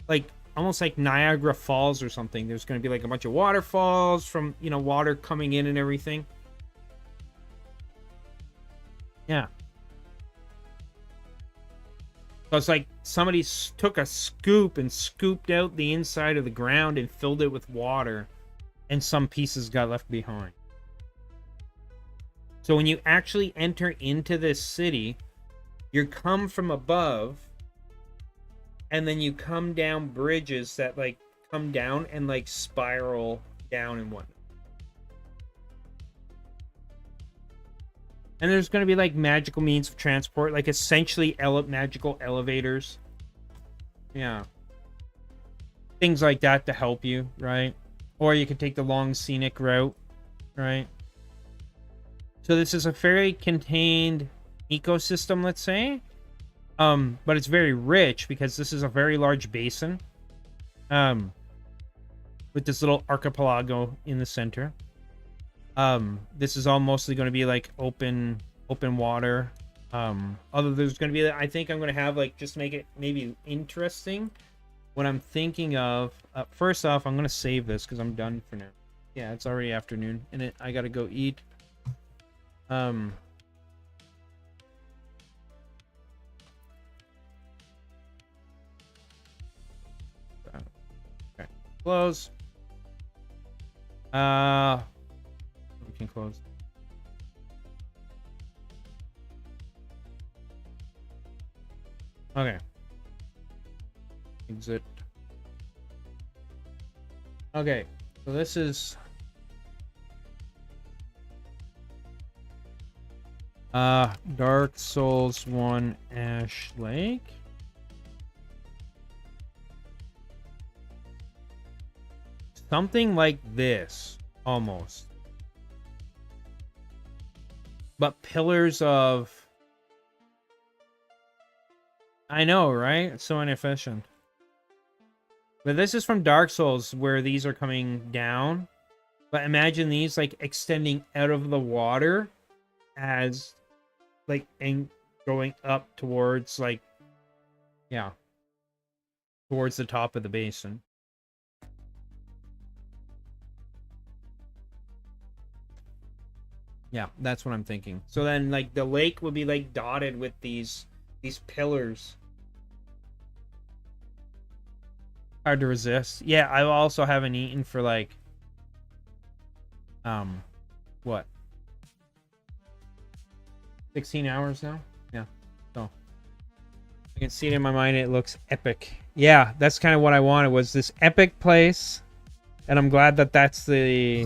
like almost like Niagara Falls or something. There's going to be like a bunch of waterfalls from, you know, water coming in and everything. Yeah. So it's like somebody took a scoop and scooped out the inside of the ground and filled it with water, and some pieces got left behind. So when you actually enter into this city, you come from above, and then you come down bridges that like come down and like spiral down and whatnot. And there's going to be like magical means of transport, like essentially magical elevators. Yeah. Things like that to help you, right? Or you could take the long scenic route, right? So this is a fairly contained ecosystem, let's say. But it's very rich because this is a very large basin. With this little archipelago in the center. This is all mostly going to be like open water. Although there's going to be, I think I'm going to have like, just make it maybe interesting. What I'm thinking of, first off, I'm going to save this because I'm done for now. Yeah, it's already afternoon and I got to go eat. Okay, close. We can close. Okay. Exit. Okay, so this is Dark Souls 1 Ash Lake. Something like this, almost. But pillars of... I know, right? It's so inefficient. But this is from Dark Souls, where these are coming down. But imagine these, like, extending out of the water as, like, and going up towards, like, yeah, towards the top of the basin. Yeah, that's what I'm thinking. So then, like, the lake would be, like, dotted with these pillars. Hard to resist. Yeah, I also haven't eaten for, like, what? 16 hours now? Yeah, so. I can see it in my mind. It looks epic. Yeah, that's kind of what I wanted, was this epic place. And I'm glad that that's the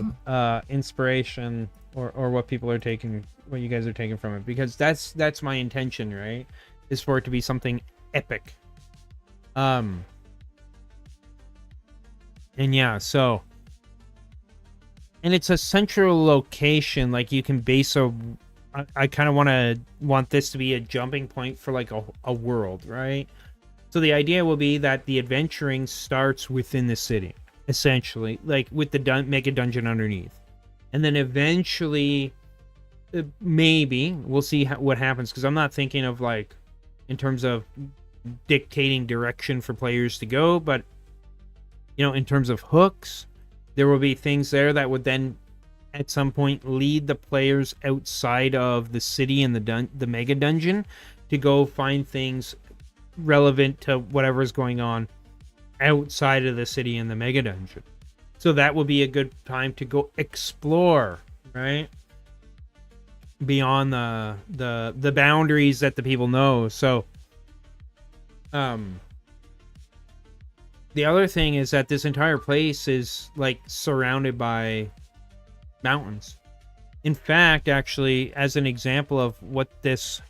inspiration or what people are taking, what you guys are taking from it, because that's my intention, right? Is for it to be something epic. And yeah, so, and it's a central location, like you can base a, I kind of want this to be a jumping point for like a world, right? So the idea will be that the adventuring starts within the city, essentially, like with the mega dungeon underneath. And then eventually, maybe, we'll see what happens, because I'm not thinking of, like, in terms of dictating direction for players to go, but, you know, in terms of hooks, there will be things there that would then, at some point, lead the players outside of the city and the mega dungeon to go find things relevant to whatever's going on outside of the city and the mega dungeon. So that will be a good time to go explore, right? Beyond the boundaries that the people know. So the other thing is that this entire place is like surrounded by mountains. In fact, actually, as an example of what this,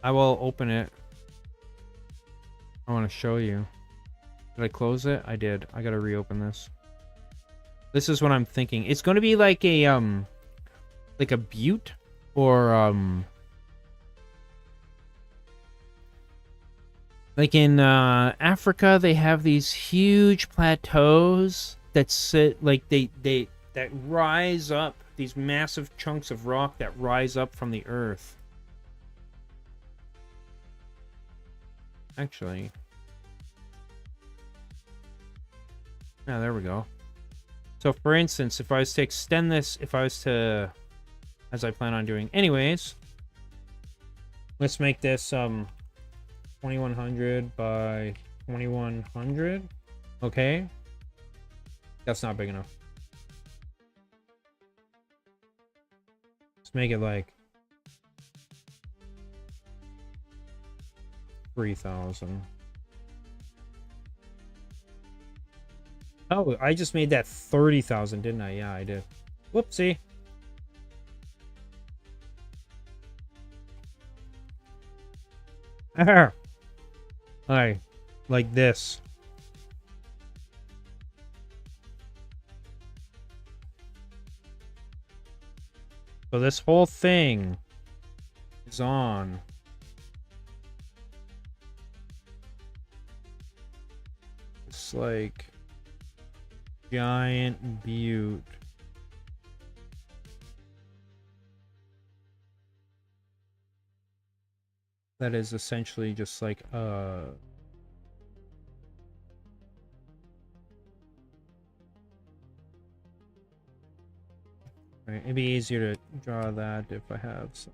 I will open it. I want to show you. Did I close it? I did. I gotta reopen this. This is what I'm thinking. It's going to be like a butte, or like in Africa, they have these huge plateaus that sit, like that rise up, these massive chunks of rock that rise up from the earth. Actually, yeah, there we go. So, for instance, if I was to extend this, as I plan on doing anyways, let's make this 2100 by 2100. Okay, that's not big enough. Let's make it like 3000. Oh, I just made that 30,000, didn't I? Yeah, I did. Whoopsie. Alright, like this. So this whole thing is on. It's like giant butte. That is essentially just like right, it'd be easier to draw that if I have some.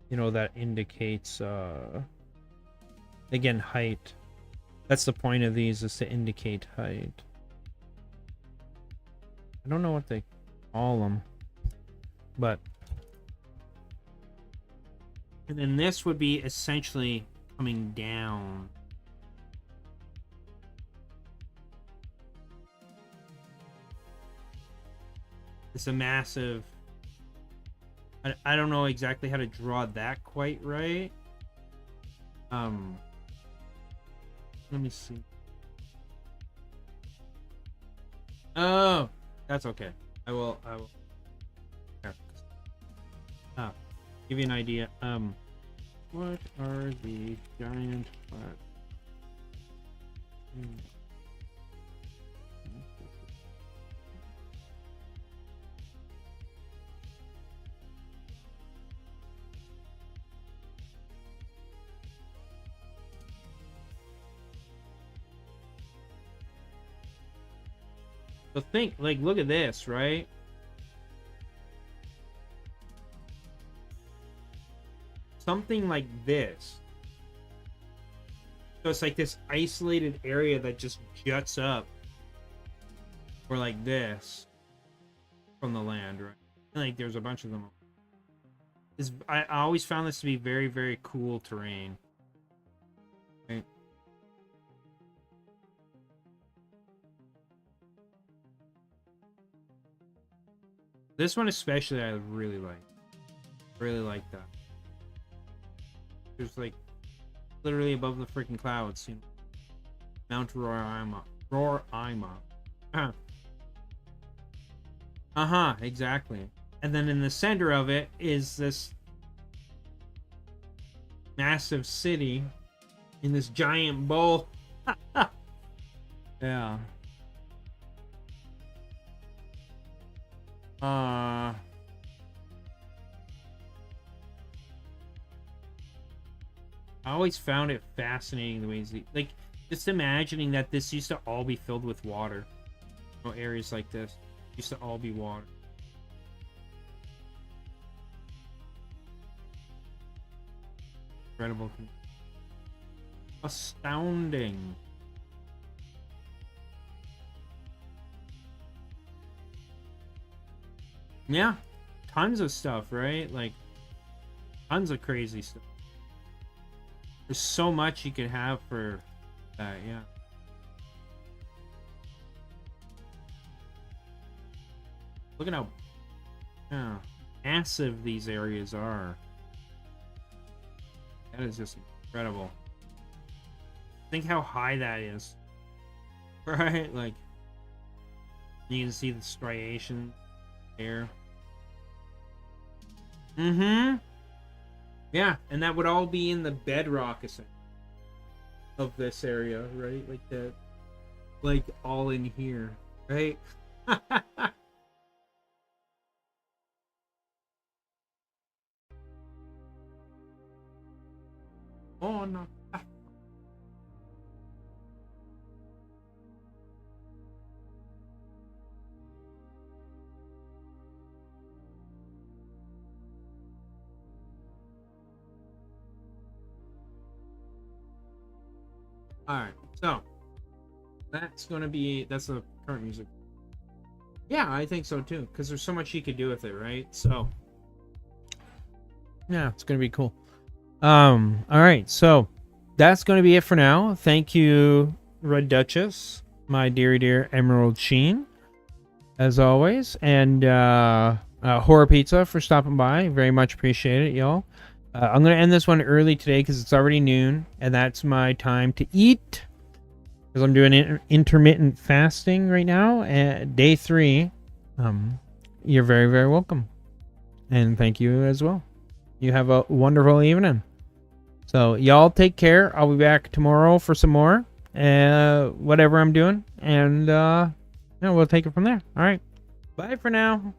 You know, that indicates again, height. That's the point of these, is to indicate height. I don't know what they call them, but, and then this would be essentially coming down. It's a massive... I don't know exactly how to draw that quite right. Let me see. Oh, that's okay. I will. Give you an idea. What are the giant flat? So think, like, look at this, right? Something like this. So it's like this isolated area that just juts up. Or like this. From the land, right? Like there's a bunch of them. I always found this to be very, very cool terrain. Right? This one especially I really like. Really like that. There's like literally above the freaking clouds, you know. Mount 𝙤𝙗𝙗𝙗𝙗𝙗𝙗𝙗𝙗𝙗𝙗𝙗. Exactly. And then in the center of it is this massive city in this giant bowl. Yeah. I always found it fascinating the ways like just imagining that this used to all be filled with water. You know, areas like this used to all be water. Incredible. Astounding. Yeah, tons of stuff, right? Like tons of crazy stuff. There's so much you could have for that, yeah. Look at how massive these areas are. That is just incredible. Think how high that is. Right? Like, you can see the striation there. Mm-hmm. Yeah, and that would all be in the bedrock of this area, right? Like that, like all in here, right? Oh no. Alright, so that's the current music. Yeah, I think so too, because there's so much you could do with it, right? So yeah, it's gonna be cool. Alright, so that's gonna be it for now. Thank you, Red Duchess, my dear Emerald Sheen, as always, and Horror Pizza for stopping by. Very much appreciate it, y'all. I'm going to end this one early today because it's already noon, and that's my time to eat. Because I'm doing intermittent fasting right now, at day 3. You're very, very welcome. And thank you as well. You have a wonderful evening. So, y'all take care. I'll be back tomorrow for some more. Whatever I'm doing. And we'll take it from there. All right. Bye for now.